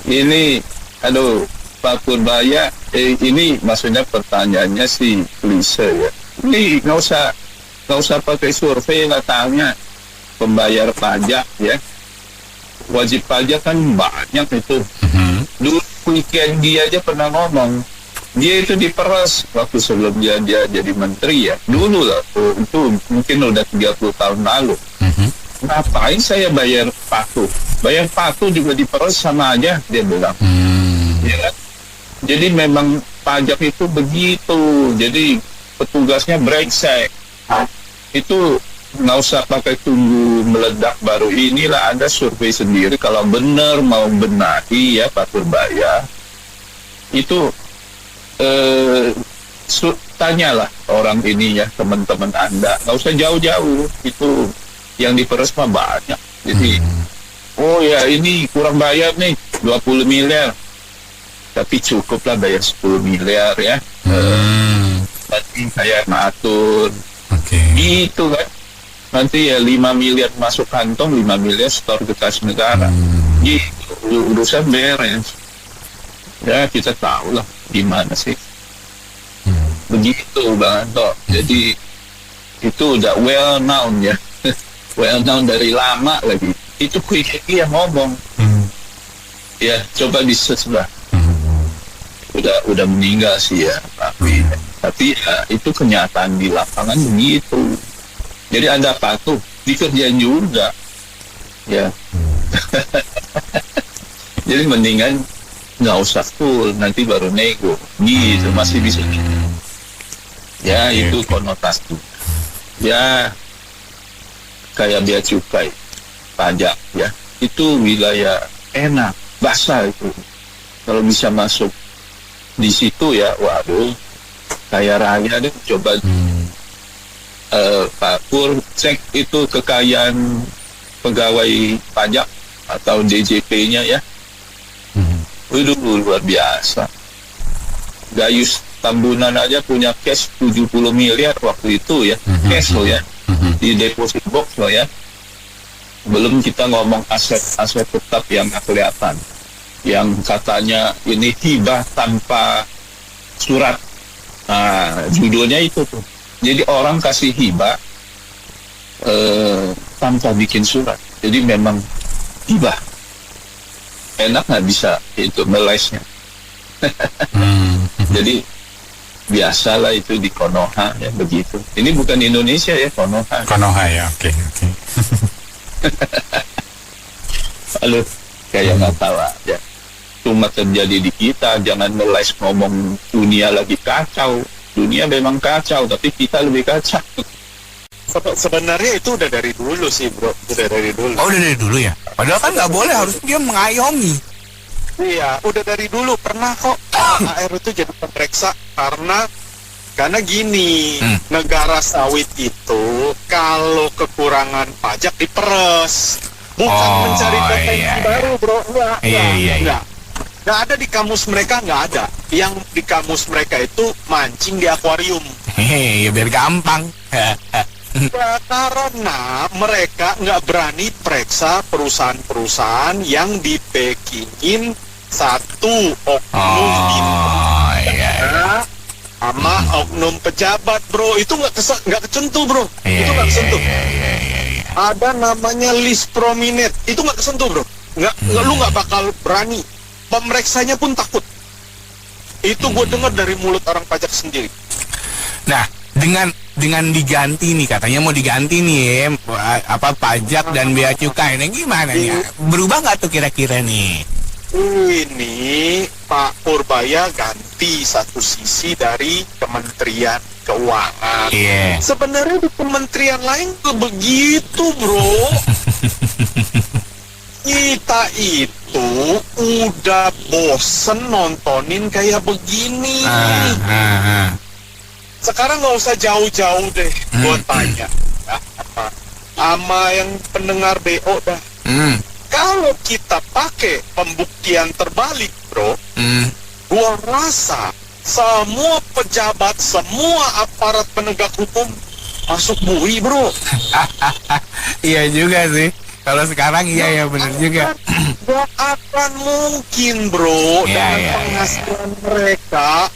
Ini, aduh, Pak Purbaya, ini maksudnya pertanyaannya sih klise ya. Ini nggak usah pakai survei lah, tanya pembayar pajak ya. Wajib pajak kan banyak itu. Dulu weekend dia aja pernah ngomong, dia itu diperas waktu sebelum dia jadi menteri ya. Dulu lah, itu mungkin udah 30 tahun lalu. Ngapain saya bayar patuh? Bayar patuh juga diperas sama aja, dia bilang. Ya kan? Jadi memang pajak itu begitu. Jadi petugasnya brengsek. Itu nggak usah pakai tunggu meledak baru. Inilah Anda survei sendiri. Kalau benar mau benahi ya Pak Purbaya, itu tanyalah orang ini ya, teman-teman Anda. Nggak usah jauh-jauh. Itu yang diperes mah banyak. Jadi, oh ya ini kurang bayar nih 20 miliar. Tapi cukuplah bayar 10 miliar ya. Nanti saya ngatur. Gitu kan. Nanti ya 5 miliar masuk kantong, 5 miliar setor ke kas negara. Gitu, urusan beres. Ya kita tahu lah gimana sih. Begitu Bang Anto. Jadi itu udah well known ya. Well known dari lama lagi. Itu Quick yang ngomong. Ya coba di search lah. Udah meninggal sih ya, tapi ya, itu kenyataan di lapangan begitu. Jadi Anda patuh, dikerjain juga, ya. Jadi mendingan nggak usah full, nanti baru nego, gitu masih bisa. Ya itu konotasi. Ya kayak bea cukai, pajak, ya itu wilayah enak, basah itu. Kalau bisa masuk di situ ya, waduh, kaya raya deh. Coba Pak Pur cek itu kekayaan pegawai pajak atau DJP-nya ya. Waduh, luar biasa. Gayus Tambunan aja punya cash 70 miliar waktu itu ya, cash loh ya, di deposit box loh ya. Belum kita ngomong aset tetap yang nggak kelihatan, yang katanya ini hibah tanpa surat. Nah, judulnya itu tuh. Jadi orang kasih hibah tanpa bikin surat. Jadi memang hibah. Enak nggak bisa itu melesnya. Jadi biasalah itu di Konoha ya begitu. Ini bukan Indonesia ya, Konoha. Konoha ya, oke. Lalu kayak nggak tahu aja. Cuma terjadi di kita, jangan meles ngomong dunia lagi kacau. Dunia memang kacau, tapi kita lebih kacau. Sebenarnya itu udah dari dulu sih bro, udah dari dulu. Oh udah dari dulu ya? Padahal kan nggak boleh, harus dia mengayomi. Iya, udah dari dulu pernah kok AR itu jadi pemeriksa karena gini, negara sawit itu kalau kekurangan pajak diperes, bukan mencari potensi baru bro, enggak. Nggak ada di kamus mereka, nggak ada. Yang di kamus mereka itu mancing di akuarium. Ya biar gampang. Ya, karena mereka nggak berani periksa perusahaan-perusahaan yang dipekingin satu oknum sama oknum pejabat bro. Itu nggak kesentuh bro. Itu nggak kesentuh. Ada namanya list prominent. Itu nggak kesentuh bro. Lu nggak bakal berani. Pemeriksanya pun takut. Itu gue dengar dari mulut orang pajak sendiri. Nah, dengan diganti nih, katanya mau diganti nih pajak dan bea cukai. Nah gimana nih? Berubah nggak tuh kira-kira nih? Ini Pak Purbaya ganti satu sisi dari Kementerian Keuangan. Sebenarnya di kementerian lain tuh begitu, bro. Kita itu udah bosen nontonin kayak begini. Sekarang nggak usah jauh-jauh deh, buat tanya sama yang pendengar BO dah. Kalau kita pakai pembuktian terbalik, bro, gua rasa semua pejabat, semua aparat penegak hukum masuk bui, bro. Iya juga sih. Kalau sekarang iya ya benar juga. Gak akan mungkin, bro, dengan penghasilan mereka.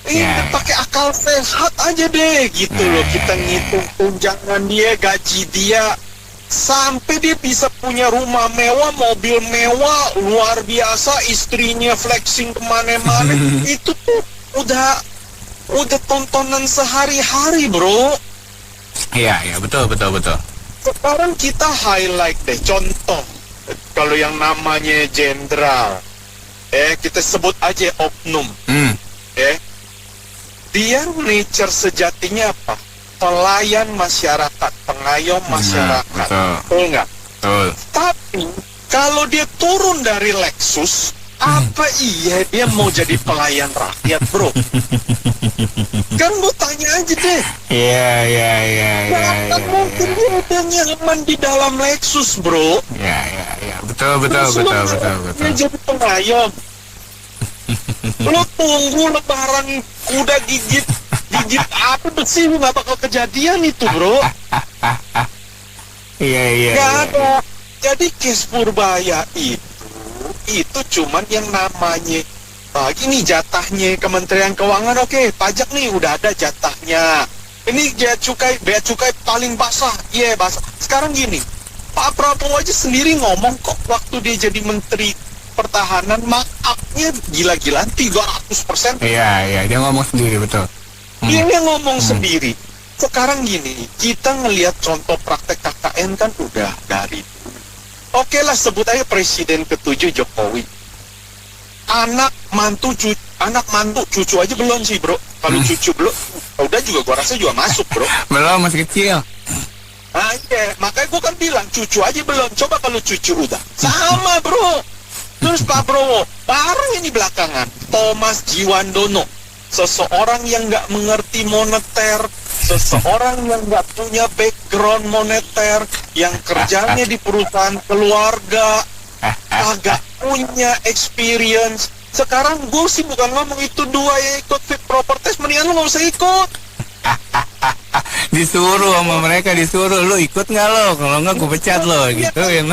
Ini pakai akal sehat aja deh gitu loh. Kita ngitung tunjangan dia, gaji dia, sampai dia bisa punya rumah mewah, mobil mewah, luar biasa, istrinya flexing kemana-mana. Itu tuh udah tontonan sehari-hari, bro. Iya betul. Sekarang kita highlight deh contoh. Kalau yang namanya jenderal, kita sebut aja oknum. Dia nature sejatinya apa? Pelayan masyarakat, pengayom masyarakat. Betul nggak? Betul. Tapi kalau dia turun dari Lexus, apa iya dia mau jadi pelayan rakyat, bro? Kan lu tanya aja deh. Iya. Kan mungkin dia udah nyaman di dalam Lexus, bro. Iya. Betul. Dia jadi pengayom. Lu tunggu lebaran kuda gigit apa besi, lu gak bakal kejadian itu, bro. Iya. Gak ada. Jadi case Purbaya itu cuman yang namanya gini jatahnya Kementerian Keuangan, oke, pajak nih udah ada jatahnya. Ini bea cukai paling basah, basah. Sekarang gini, Pak Prabowo aja sendiri ngomong kok waktu dia jadi Menteri Pertahanan, markup-nya gila-gilaan 300%. Iya, dia ngomong sendiri, betul. Dia ngomong sendiri. Sekarang gini, kita ngelihat contoh praktek KKN kan udah dari dulu. Oke lah, sebut aja Presiden ke-7 Jokowi. Anak mantu, cucu aja belum sih, bro. Kalau cucu belum, udah juga gua rasa juga masuk, bro. Belum, masih kecil. Nah, makanya gua kan bilang cucu aja belum. Coba kalau cucu udah. Sama, bro. Terus Pak Prabowo, baru ini belakangan, Thomas Jiwandono, seseorang yang nggak mengerti moneter, seseorang yang nggak punya background moneter, yang kerjanya di perusahaan keluarga, agak punya experience. Sekarang gue sih bukan ngomong itu dua yang ikut fit proper test, mendingan lu nggak usah ikut. Disuruh sama mereka, lu ikut nggak lo? Kalau nggak gue pecat lo, gitu ya.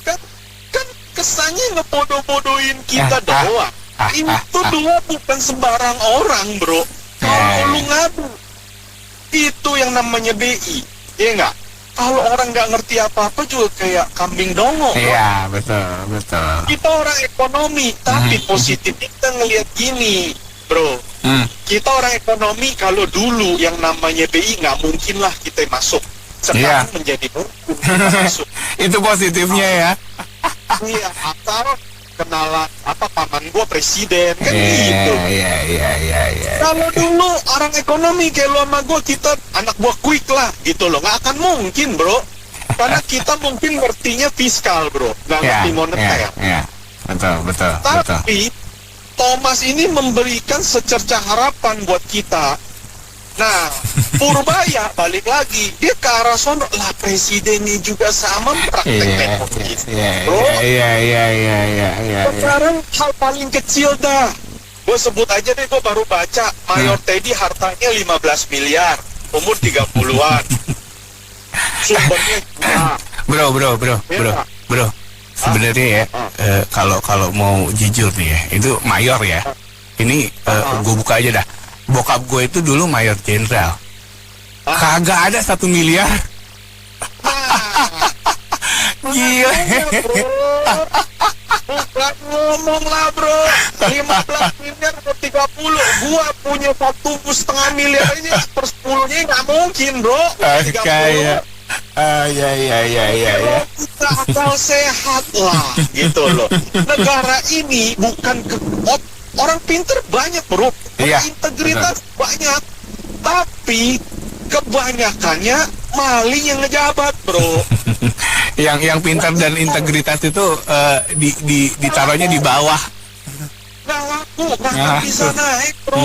Kan kesannya ngebodoh-bodohin kita doang. Itu dua bukan sembarang orang, bro. Kalau lu ngadu, itu yang namanya BI, ya nggak? Kalau orang nggak ngerti apa-apa juga kayak kambing dongo. Iya, betul. Kita orang ekonomi, tapi positif kita ngelihat gini, bro. Kita orang ekonomi, kalau dulu yang namanya BI nggak mungkin lah kita masuk. Sekarang menjadi mungkin kita masuk. Itu positifnya ya. Iya, asal kenalan paman gua presiden kan gitu. Iya. Kalau dulu orang ekonomi kayak lu sama gua, kita anak buah quick lah gitu loh, nggak akan mungkin, bro. Karena kita mungkin ngertinya fiskal, bro, nggak ngerti moneter. Iya. Betul. Tapi Thomas ini memberikan secercah harapan buat kita. Nah, Purbaya balik lagi, dia ke arah sono lah, presidennya juga sama praktek Iya. Sekarang hal paling kecil dah, gue sebut aja deh, gue baru baca Mayor Teddy hartanya 15 miliar, umur 30-an. Sumbernya Bro. Sebenarnya ya, kalau mau jujur nih ya, itu mayor ya. Ini gue buka aja dah. Bokap gue itu dulu mayor jenderal. Kagak ada 1 miliar. Gila. Bukan ngomong lah bro, 15 miliar atau 30. Gua punya 1,5 miliar ini, per 10-nya nggak mungkin bro. 30. Kayak ya. Kita akal sehat lah, gitu loh. Negara ini bukan orang pinter banyak bro, Iya, integritas banyak, tapi kebanyakannya maling yang ngejabat bro. yang pintar dan integritas itu ditaruhnya di bawah. Nggak laku, nggak akan bisa naik bro,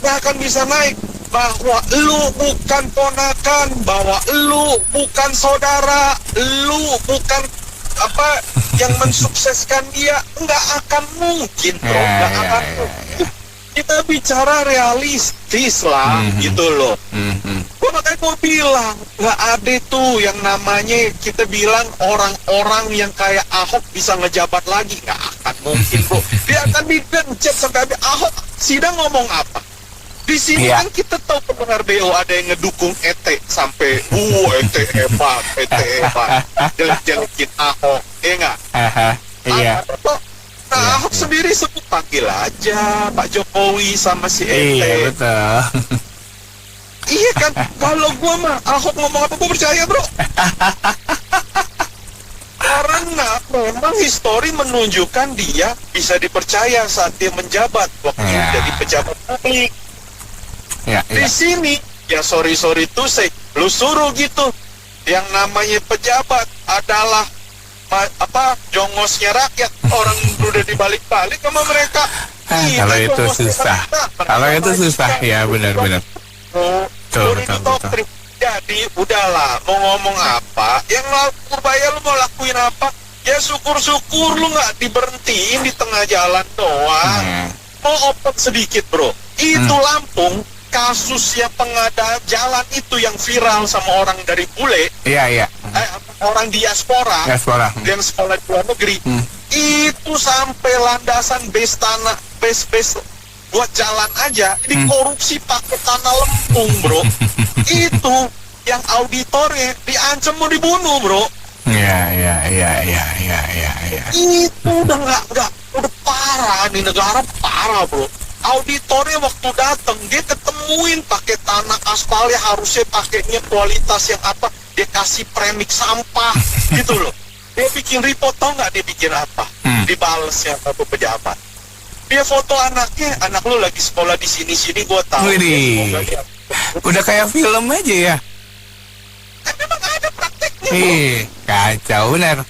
nggak akan bisa naik. Bahwa lu bukan ponakan, bahwa lu bukan saudara, lu bukan apa yang mensukseskan dia, nggak akan mungkin bro, nggak akan mungkin. Kita bicara realistis lah, gitu loh. Makanya gue bilang nggak ada tuh yang namanya kita bilang orang-orang yang kayak Ahok bisa ngejabat lagi, nggak akan mungkin bro. Dia akan digencet sampai habis. Ahok sidang ngomong apa? Di sini kan kita tahu pendengar BO ada yang ngedukung ET sampai ET hebat, jelek-jelekin Ahok, nggak? Iya. Nah, Ahok sendiri sebut panggil aja Pak Jokowi sama si ET. Iya betul. Iya kan, kalau gua mah Ahok ngomong apa gua percaya bro. Karena memang histori menunjukkan dia bisa dipercaya saat dia menjabat waktu jadi pejabat publik. Di sini ya sorry to say, lu suruh gitu, yang namanya pejabat adalah jongosnya rakyat, orang udah dibalik-balik sama mereka. Kalau itu susah. Kalau itu susah ya benar-benar. Betul. Jadi udahlah, mau ngomong apa, yang Purbaya lu mau lakuin apa, ya syukur-syukur lu nggak diberhentiin di tengah jalan doang. Mau open sedikit bro, itu Lampung kasus yang pengadaan jalan itu yang viral sama orang dari bule. Iya. Orang diaspora. Yang sekolah di luar negeri. Itu sampai landasan base tanah, base buat jalan aja dikorupsi pakai tanah lempung bro. Itu yang auditornya diancam mau dibunuh bro. Iya. Itu udah udah parah nih, negara parah bro. Auditornya waktu datang dia ketemuin pakai tanah aspalnya harusnya pakainya kualitas yang apa, dia kasih premix sampah gitu loh. Dia bikin report, tau nggak dia bikin apa? Dibales ya satu pejabat. Dia foto anaknya, anak lu lagi sekolah di sini gua tahu. Udah kayak film aja ya. Kan memang ada prakteknya. Kacau benar.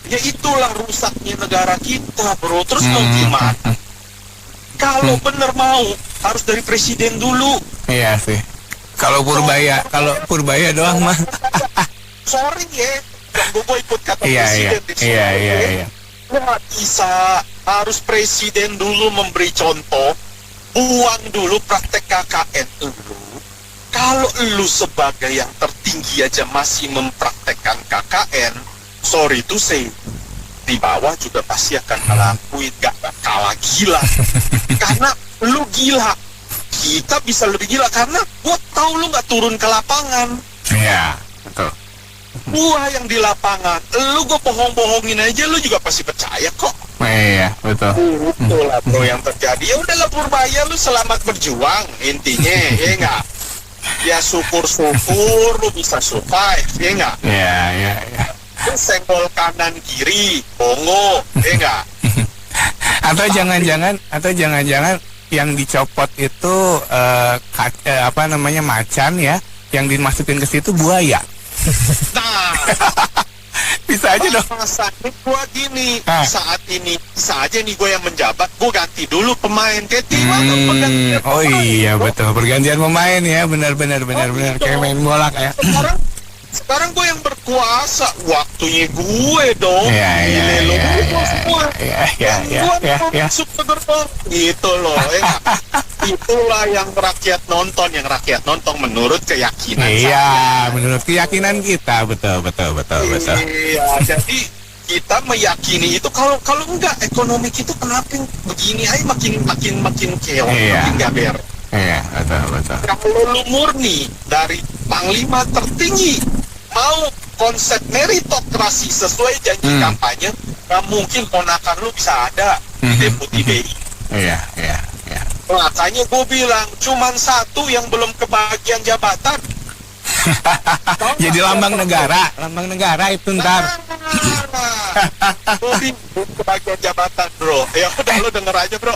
Ya itulah rusaknya negara kita bro. Terus mau gimana? Kalau bener mau harus dari presiden dulu. Iya sih. Kalau Purbaya doang mah. Sorry ya, gue ikut kata presiden. Iya. Nggak bisa, harus presiden dulu memberi contoh. Buang dulu praktek KKN dulu. Kalau lu sebagai yang tertinggi aja masih mempraktekkan KKN, sorry to say, di bawah juga pasti akan ngelakuin, gak kalah gila. Karena lu gila, kita bisa lebih gila karena gua tahu lu gak turun ke lapangan. Iya, betul. Gua yang di lapangan, lu gua bohong-bohongin aja lu juga pasti percaya kok. Iya, betul. Itulah bro yang terjadi. Ya udahlah Purbaya, lu selamat berjuang intinya, ya enggak? Ya syukur-syukur lu bisa survive, ya enggak? Iya. Senggol kanan kiri, bongo, enggak? Atau jangan-jangan yang dicopot itu macan ya, yang dimasukin ke situ buaya. Nah, bisa aja dong. Masalahnya gua gini, saat ini bisa aja nih gue yang menjabat, gue ganti dulu pemain kayak Oh iya betul, pergantian pemain ya, benar kayak main bola kayak. Sekarang gue yang berkuasa, waktunya gue dong. Iya. Masuk ke gerbong, gitu loh. Itulah yang rakyat nonton menurut keyakinan. Iya, menurut keyakinan kita, betul. Iya, jadi kita meyakini itu. Kalau enggak, ekonomi kita kenapa begini aja makin keok, makin gak beres. Iya, betul. Kalau lu murni dari panglima tertinggi mau konsep meritokrasi sesuai janji kampanye, nggak mungkin ponakan lu bisa ada deputi BI. Iya. Makanya gue bilang cuman satu yang belum kebagian jabatan. Jadi lambang negara itu ntar. Belum kebagian jabatan, bro. Ya udah lu denger aja, bro.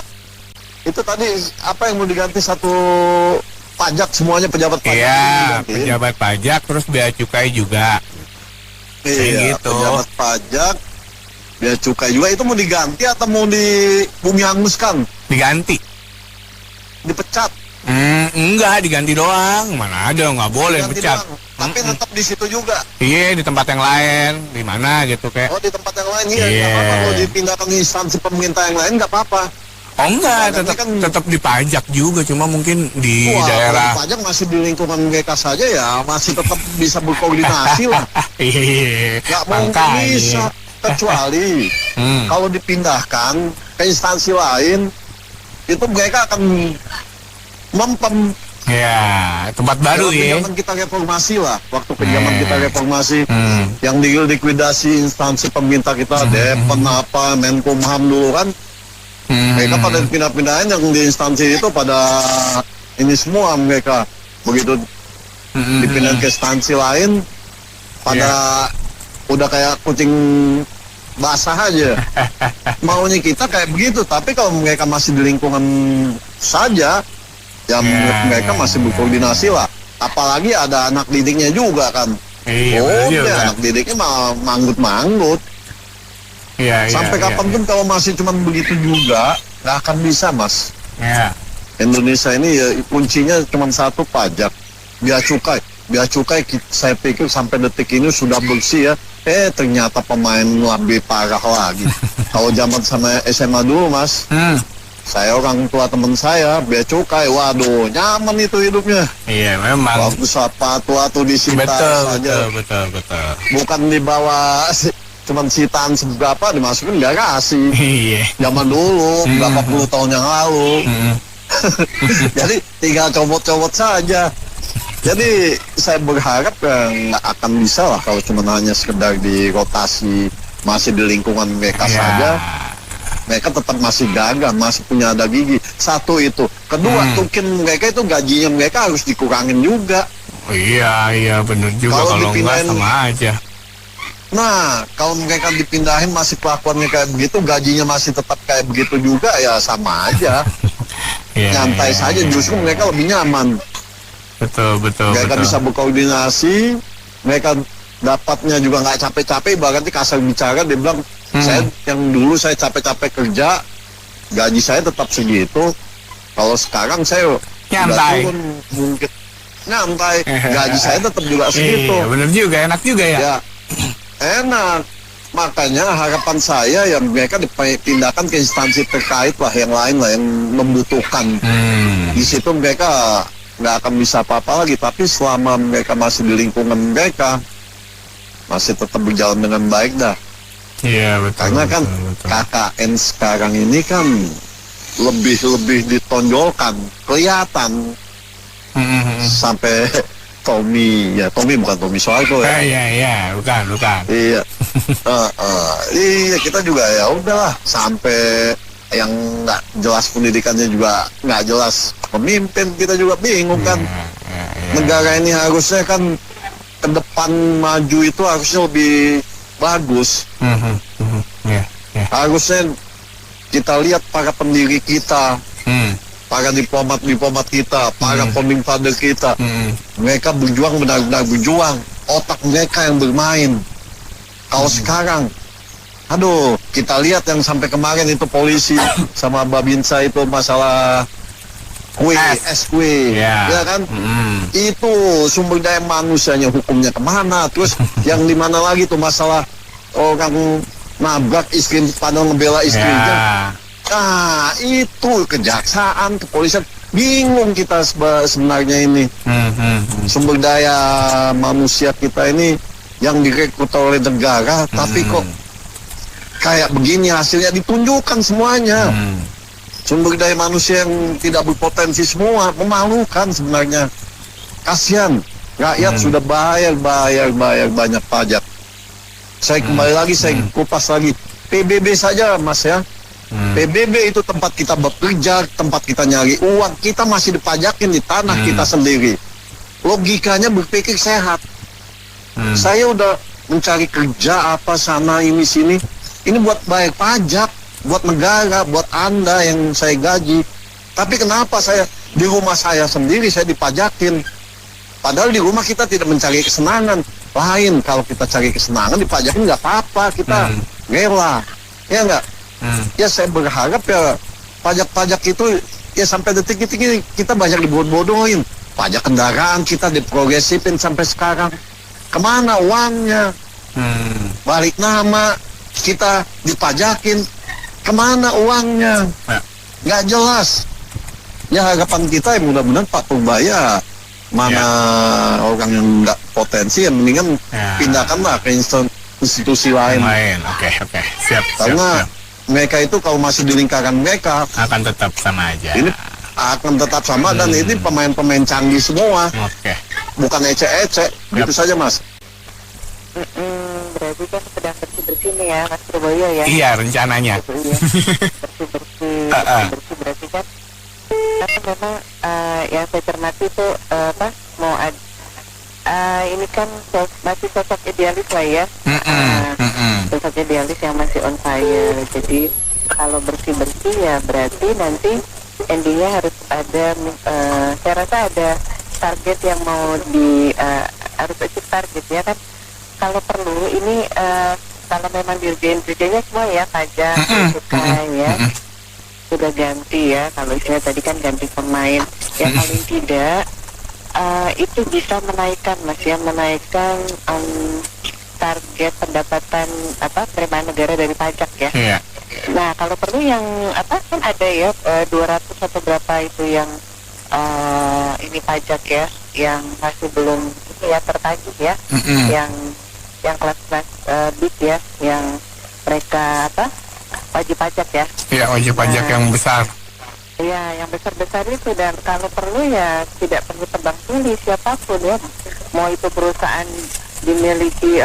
Itu tadi apa yang mau diganti satu pajak, semuanya pejabat pajak. Iya, pejabat pajak terus bea cukai juga. Iya, gitu. Pejabat pajak, bea cukai juga itu mau diganti atau mau di bumi hanguskan? Diganti. Dipecat. Enggak, diganti doang. Mana ada, nggak boleh Diganti pecat. doang. Tapi tetap di situ juga. Iya, di tempat yang lain, di mana gitu kayak. Oh, di tempat yang lain iya. Iya. Nggak apa-apa kalau dipindah ke instansi pemerintah yang lain nggak apa-apa. Oh enggak, Sebenarnya tetap dipajak juga, cuma mungkin di daerah. Kalau pajak masih di lingkungan mereka saja ya masih tetap bisa berkoordinasi lah. Iya. Nggak mungkin bisa, kecuali kalau dipindahkan ke instansi lain itu mereka akan mempem. Ya, tempat baru ya. Zaman kita reformasi lah, waktu zaman kita reformasi yang dilikuidasi instansi pemerintah kita, Depen apa, Menkumham dulu kan. Mereka pada pindah-pindahin yang di instansi itu pada ini semua mereka begitu dipindahin ke instansi lain pada udah kayak kucing basah aja. Maunya kita kayak begitu, tapi kalau mereka masih di lingkungan saja ya mereka masih berkoordinasi lah. Apalagi ada anak didiknya juga kan. Anak didiknya manggut-manggut. Sampai kapanpun kalau masih cuma begitu juga nggak akan bisa, Mas. Indonesia ini ya kuncinya cuma satu, pajak, bea cukai. Saya pikir sampai detik ini sudah bersih ya. Ternyata pemain lebih parah lagi. Kalau zaman sama SMA dulu, Mas, saya orang tua teman saya bea cukai, waduh nyaman itu hidupnya. Iya memang. Waktu sepatu disita saja. Betul. Bukan dibawa cuman sitaan seberapa dimasukin garasi. Iya. Zaman dulu berapa puluh tahun yang lalu. Jadi tinggal comot-comot saja. Jadi saya berharap nggak akan bisa lah kalau cuma hanya sekedar di rotasi masih di lingkungan mereka saja. Mereka tetap masih gagah, masih punya ada gigi. Satu itu. Kedua, mungkin mereka itu gajinya mereka harus dikurangin juga. Iya benar juga, kalau enggak sama aja. Nah, kalau mereka dipindahin masih kelakuannya kayak begitu, gajinya masih tetap kayak begitu juga, ya sama aja. Nyantai saja, justru mereka lebih nyaman. Betul. Mereka bisa berkoordinasi, mereka dapatnya juga nggak capek-capek, bahkan kasar bicara, dia bilang, yang dulu saya capek-capek kerja, gaji saya tetap segitu. Kalau sekarang saya nyantai. turun, mungkin nyantai, gaji saya tetap juga segitu. Bener juga, enak juga ya. Enak, makanya harapan saya yang mereka dipindahkan ke instansi terkait lah, yang lain lah yang membutuhkan. Di situ mereka nggak akan bisa apa-apa lagi, tapi selama mereka masih di lingkungan mereka masih tetap berjalan dengan baik dah. Iya betul. Karena kan KKN sekarang ini kan lebih ditonjolkan, kelihatan sampai Tommy bukan Tommy Soeharto ya. Iya, bukan. Iya. Iya, kita juga ya udahlah, sampai yang nggak jelas pendidikannya juga nggak jelas pemimpin, kita juga bingung kan. Negara ini harusnya kan ke depan maju itu harusnya lebih bagus. Harusnya kita lihat para pendiri kita, para diplomat kita, para founding father kita, mereka berjuang, benar-benar berjuang, otak mereka yang bermain. Kalau sekarang, aduh, kita lihat yang sampai kemarin itu polisi sama Babinsa itu masalah SW, ya kan? Itu sumber daya manusianya, hukumnya kemana? Terus yang di mana lagi tuh masalah orang nabrak istri padahal ngebela istrinya. Nah, itu kejaksaan, kepolisian, bingung kita sebenarnya ini. Sumber daya manusia kita ini yang direkrut oleh negara, tapi kok kayak begini hasilnya, ditunjukkan semuanya. Sumber daya manusia yang tidak berpotensi semua, memalukan sebenarnya. Kasihan Rakyat sudah bayar banyak pajak. Saya kembali lagi, saya kupas lagi. PBB saja Mas ya. PBB itu tempat kita bekerja, tempat kita nyari uang, kita masih dipajakin di tanah kita sendiri. Logikanya berpikir sehat. Saya udah mencari kerja apa sana ini sini. Ini buat bayar pajak, buat negara, buat Anda yang saya gaji. Tapi kenapa saya di rumah saya sendiri saya dipajakin? Padahal di rumah kita tidak mencari kesenangan. Lain kalau kita cari kesenangan dipajakin nggak apa-apa, kita rela, ya nggak? Ya saya berharap ya pajak-pajak itu ya sampai detik ini kita banyak dibodoh-bodohin. Pajak kendaraan kita diprogresifin sampai sekarang. Kemana uangnya? Balik nama kita dipajakin. Kemana uangnya? Nggak jelas. Ya harapan kita ya mudah-mudahan Pak Purbaya mana orang yang nggak potensi yang mendingan pindahkanlah ke institusi lain. Oke. Siap. Karena mereka itu kalau masih di lingkaran mereka akan tetap sama aja. Ini akan tetap sama dan ini pemain-pemain canggih semua. Oke. Bukan ece-ece. Gitu saja Mas. Berarti kan sedang bersih-bersih nih ya Mas Purboyo ya. Iya rencananya. Bersih berarti kan karena memang yang saya cermati itu mau ini kan masih sosok idealis lah ya. Sosok idealis yang masih on fire. Jadi kalau bersih-bersih ya berarti nanti endingnya harus ada saya rasa ada target yang mau harus achieve target ya kan. Kalau perlu ini kalau memang dirjen-dirjennya semua ya pajak, cukai ya sudah ganti ya. Kalau istilah tadi kan ganti pemain ya paling tidak itu bisa menaikkan Mas ya, menaikkan target pendapatan penerimaan negara dari pajak ya. Nah kalau perlu yang kan ada ya 200 atau berapa itu yang ini pajak ya yang masih belum itu ya tertagih ya, yang kelas-kelas big ya, yang mereka wajib pajak ya. Iya wajib pajak yang besar. Iya yang besar-besar itu, dan kalau perlu ya tidak perlu tebang pilih siapapun ya, mau itu perusahaan dimiliki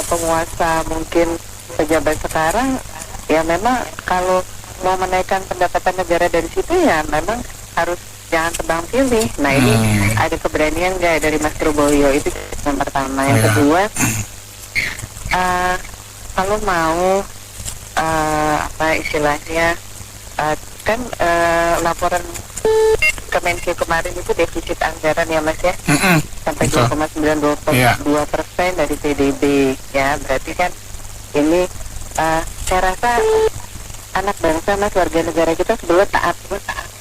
penguasa mungkin pejabat sekarang ya, memang kalau mau menaikkan pendapatan negara dari situ ya memang harus jangan tebang pilih. Nah ini ada keberanian nggak dari Mas Purboyo, itu yang pertama. Yang kedua kalau mau istilahnya kan laporan Kemenkeu kemarin itu defisit anggaran ya Mas ya, sampai 2,92% dari PDB ya, berarti kan ini saya rasa anak bangsa Mas, warga negara kita sebelum taat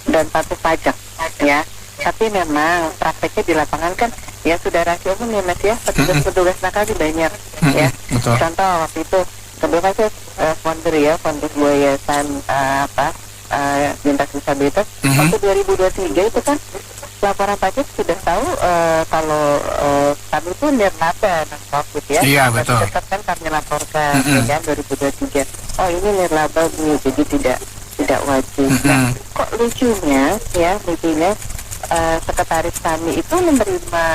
dan patuh pajak ya, tapi memang prakteknya di lapangan kan ya sudah rasio umum ya Mas ya, petugas nakal banyak ya. Contoh waktu itu sebelum saya founder ya, founder yayasan lintas disabilitas waktu 2023 itu kan laporan pajak sudah tahu kalau kami itu nirlaba non profit ya. Iya betul. Tetap kan kami laporkan ya 2023. Oh ini nirlaba Bu, jadi tidak wajib. Nah, kok lucunya sekretaris kami itu menerima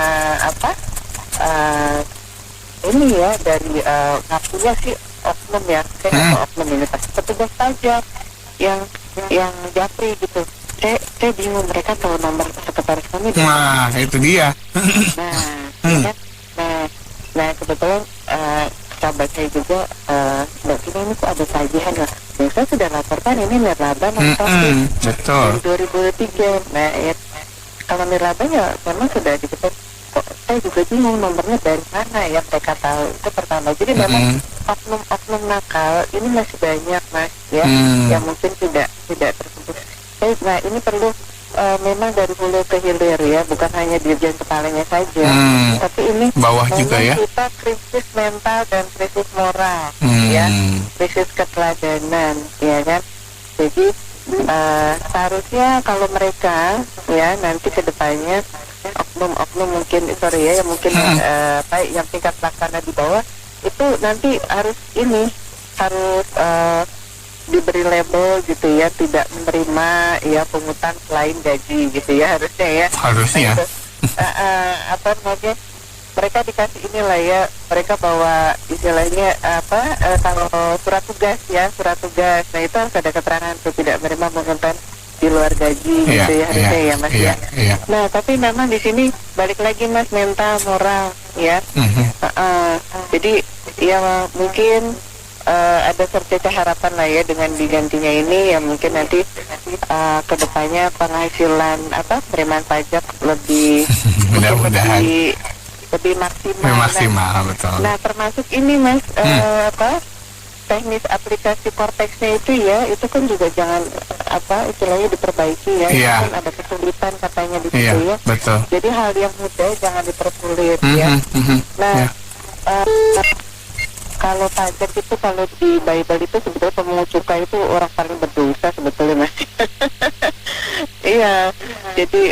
ini ya dari ngakunya sih oknum ya, saya nggak tahu oknum ini pasti petugas pajak yang japri gitu. Saya bingung, mereka tahu nomor sekretaris kami. Nah itu dia. Nah kebetulan sahabat saya juga Mbak Kini ini kok ada tagihan lah. Ya, saya sudah laporkan ini nirlaba non-profit dari 2003. Nah ya, kalau nirlaba ya memang sudah diketuk. Kok saya juga bingung nomornya dari mana ya, mereka tahu. Itu pertama. Jadi memang oknum nakal ini masih banyak Mas ya, yang mungkin tidak tersebut. Nah ini perlu memang dari hulu ke hilir ya, bukan hanya dirjen kepalanya saja, tapi ini bawah juga ya. Kita krisis mental dan krisis moral ya, krisis keteladanan ya kan. Jadi seharusnya kalau mereka ya nanti kedepannya oknum mungkin yang tingkat pelaksana di bawah itu nanti harus diberi label gitu ya, tidak menerima ya pungutan selain gaji gitu ya, harusnya ya. Harusnya. apa namanya, mereka dikasih inilah ya, mereka bawa istilahnya kalau surat tugas. Nah itu harus ada keterangan tuh tidak menerima penghutang di luar gaji gitu ya harusnya ya Mas ya. Nah tapi memang di sini balik lagi Mas, mental moral ya. Jadi ya mungkin ada tercecah harapan lah ya dengan digantinya ini, ya mungkin nanti kedepannya penghasilan penerimaan pajak lebih mudah-mudahan lebih maksimal. Betul. Nah termasuk ini Mas, teknis aplikasi Cortex-nya itu ya, itu kan juga jangan istilahnya diperbaiki ya. Iya. Kan ada kesulitan katanya di situ ya. Betul. Jadi hal yang mudah jangan dipersulit ya. Nah kalau pajak itu, kalau di Bible itu sebetulnya pemungut cukai itu orang paling berdosa sebetulnya Mas. Iya. Jadi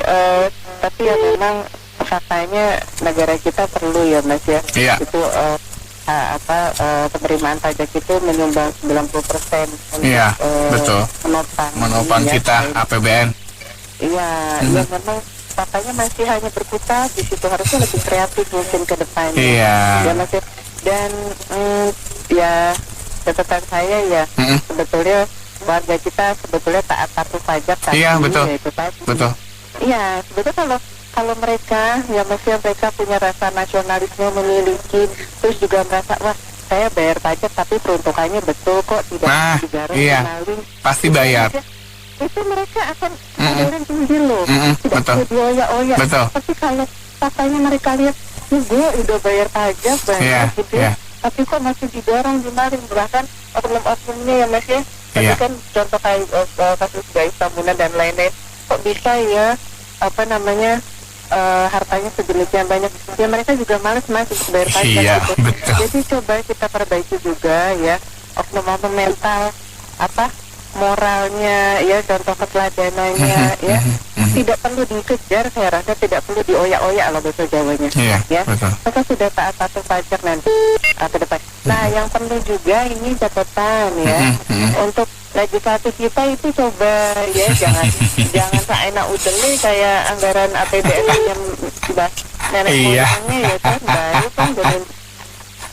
tapi ya memang katanya negara kita perlu ya Mas ya. Iya. Itu penerimaan pajak itu menyumbang 90% untuk betul. menopang ya, kita APBN. Iya, ya memang katanya masih hanya berkutat di situ, harusnya lebih kreatif mungkin ke depannya. Iya. Ya masih, dan ya catatan saya ya sebetulnya warga kita sebetulnya taat patuh pajak tadi. Iya betul. Ya, itu tadi. Betul. Iya, sebetulnya kalau mereka ya maksudnya mereka punya rasa nasionalisme, memiliki, terus juga merasa wah saya bayar pajak tapi peruntukannya betul kok, tidak digarung, maling, pasti bayar. Itu mereka akan ada tinggi loh, tidak perlu dioyak-oyak. Betul. Tapi kalau katanya mereka lihat, gue udah bayar pajak banyak gitu ya, tapi kok masih didorong, dimaling, bahkan oknum-oknumnya ya Mas ya. Tapi kan contoh kayak kasus Gais Tambunan dan lain-lain, kok bisa ya hartanya sedemikian banyak, ya mereka juga males Mas untuk bayar pajak gitu. Betul. Jadi coba kita perbaiki juga ya oknum-oknum mental moralnya ya, contoh keteladanannya ya. Tidak perlu dikejar, saya rasa tidak perlu dioyak-oyak lah bahasa Jawanya ya. Mereka sudah taat patuh pajak nanti ke depan. Nah yang perlu juga ini catatan ya, untuk legislatif kita itu coba ya jangan seenak udele kayak anggaran APBN yang nenek moyangnya ya kan, baru kan jadi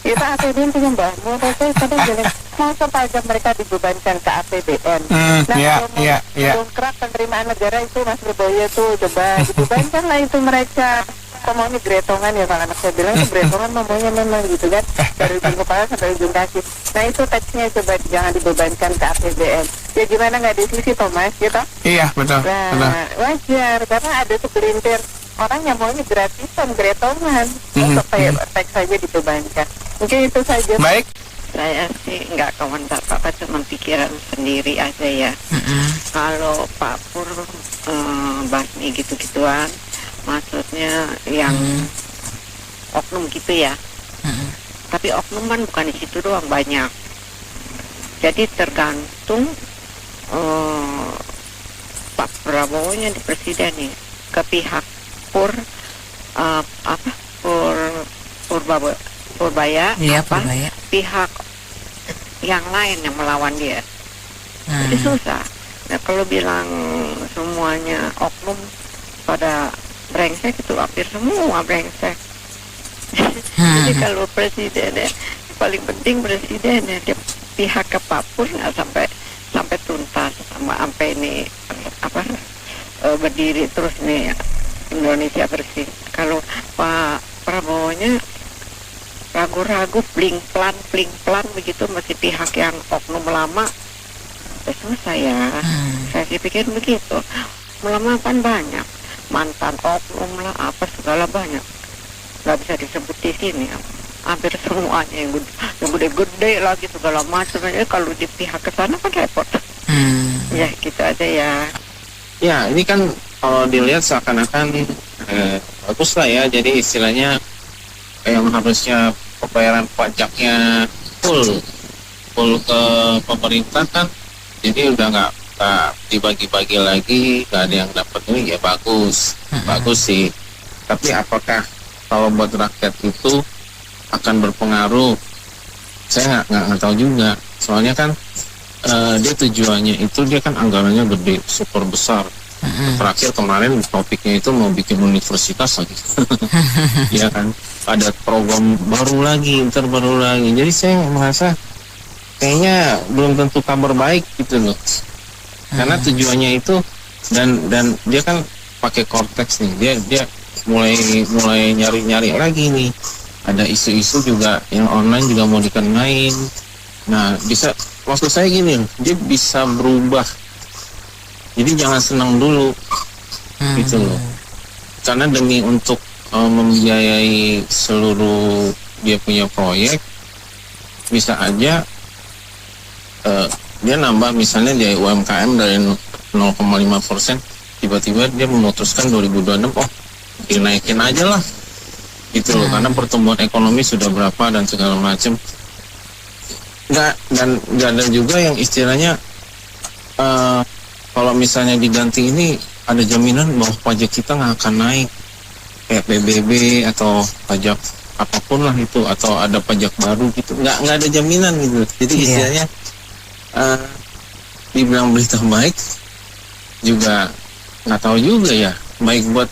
kita APBN punya mbahmu, tapi kadang jadi masa pajak mereka dibebankan ke APBN. Kalau mau dongkrak penerimaan negara itu Mas Leboyo tuh coba dibebankan lah itu mereka. Kok maunya gretongan ya, kalau anak saya bilang itu gretongan maunya memang gitu kan, dari ujung kepala sampai ujung kaki. Nah itu teksnya coba jangan dibebankan ke APBN. Ya gimana nggak diskusi Thomas gitu? Iya betul. Nah wajar karena ada segelintir orang yang maunya gratisan, gretongan, untuk kayak teks saja dibebankan. Mungkin itu saja. Baik. Saya sih nggak komentar apa, cuma pikiran sendiri aja ya. Kalau Pak Pur basmi gitu-gituan, maksudnya yang oknum gitu ya. Tapi oknum kan bukan di situ doang, banyak. Jadi tergantung Pak Prabowo-nya di presiden nih ke pihak Purbaya, pihak yang lain yang melawan dia. Jadi susah. Nah kalau bilang semuanya oknum pada brengsek, itu hampir semua brengsek. Jadi kalau presiden ya, paling penting presiden ya, dia pihak apapun nggak sampai tuntas sampai ini berdiri terus nih Indonesia bersih. Kalau Pak Prabowo-nya ragu-ragu, bling plan begitu, masih pihak yang oknum lama. Susah ya. Saya sih pikir begitu. Lama kan banyak, mantan oknum lah apa segala banyak, nggak bisa disebut di sini. Hampir semuanya yang gede-gede lagi segala macam. Kalau di pihak kesana kan repot. Ya gitu aja ya. Ya ini kan kalau dilihat seakan-akan bagus lah ya. Jadi istilahnya yang harusnya pembayaran pajaknya full ke pemerintah kan, jadi udah nggak dibagi-bagi lagi, nggak ada yang dapat ini, ya bagus sih. Tapi apakah kalau buat rakyat itu akan berpengaruh? Saya nggak tahu juga. Soalnya kan dia tujuannya itu, dia kan anggarannya gede, super besar. Terakhir kemarin topiknya itu mau bikin universitas lagi. Ya kan, ada program baru lagi, baru lagi. Jadi saya merasa kayaknya belum tentu kabar baik gitu loh. Karena tujuannya itu dan dia kan pakai Cortex nih. Dia mulai nyari lagi nih. Ada isu-isu juga yang online juga mau dikenain. Nah, maksud saya gini, dia bisa berubah. Jadi jangan senang dulu, gitu loh. Karena demi untuk membiayai seluruh dia punya proyek, bisa aja dia nambah misalnya dia UMKM dari 0,5%, tiba-tiba dia memutuskan 2026, dinaikin aja lah, gitu loh. Karena pertumbuhan ekonomi sudah berapa dan segala macam. Nggak ada juga yang istilahnya kalau misalnya diganti ini ada jaminan bahwa pajak kita nggak akan naik kayak PBB atau pajak apapun lah itu, atau ada pajak baru gitu, nggak ada jaminan gitu. Jadi istilahnya dibilang berita baik juga nggak tahu juga ya, baik buat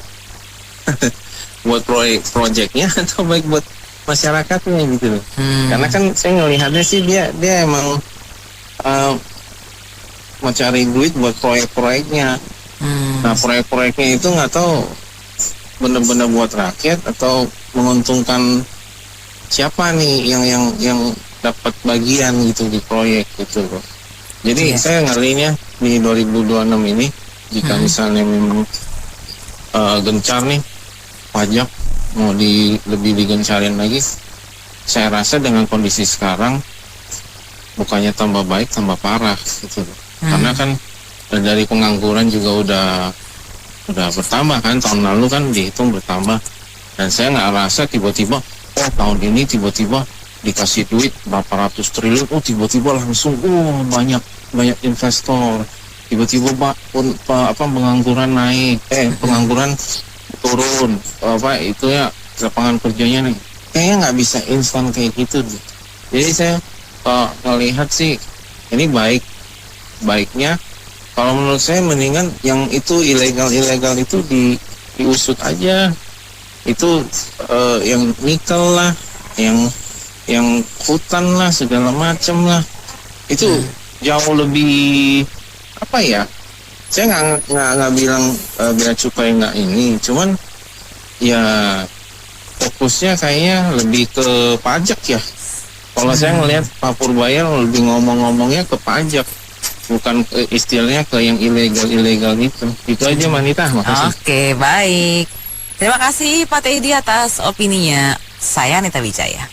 buat proyeknya atau baik buat masyarakatnya gitu loh. Karena kan saya ngelihatnya sih dia emang mau cari duit buat proyek-proyeknya. Nah, proyek-proyeknya itu nggak tahu benar-benar buat rakyat atau menguntungkan siapa nih yang dapat bagian gitu di proyek gitu loh. Jadi saya ngelihatnya di 2026 ini jika misalnya memang gencar nih pajak mau lebih digencarin lagi, saya rasa dengan kondisi sekarang bukannya tambah baik tambah parah gitu loh. Karena kan dari pengangguran juga udah bertambah kan, tahun lalu kan dihitung bertambah, dan saya nggak rasa tiba-tiba tahun ini tiba-tiba dikasih duit berapa ratus triliun, tiba-tiba langsung banyak investor, tiba-tiba pengangguran naik, pengangguran turun, itu ya lapangan kerjanya nih, kayaknya nggak bisa instan kayak gitu. Jadi saya ngelihat sih ini baiknya kalau menurut saya mendingan yang itu ilegal itu diusut aja, itu yang nikel lah, yang hutan lah, segala macem lah, itu jauh lebih saya nggak bilang bea cukai nggak ini, cuman ya fokusnya kayaknya lebih ke pajak ya. Kalau saya ngelihat Pak Purbaya lebih ngomongnya ke pajak, bukan istilahnya ke yang ilegal gitu. Itu aja Manita, makasih. Oke, baik. Terima kasih Pak Teddy atas opininya. Saya Anita Wijaya.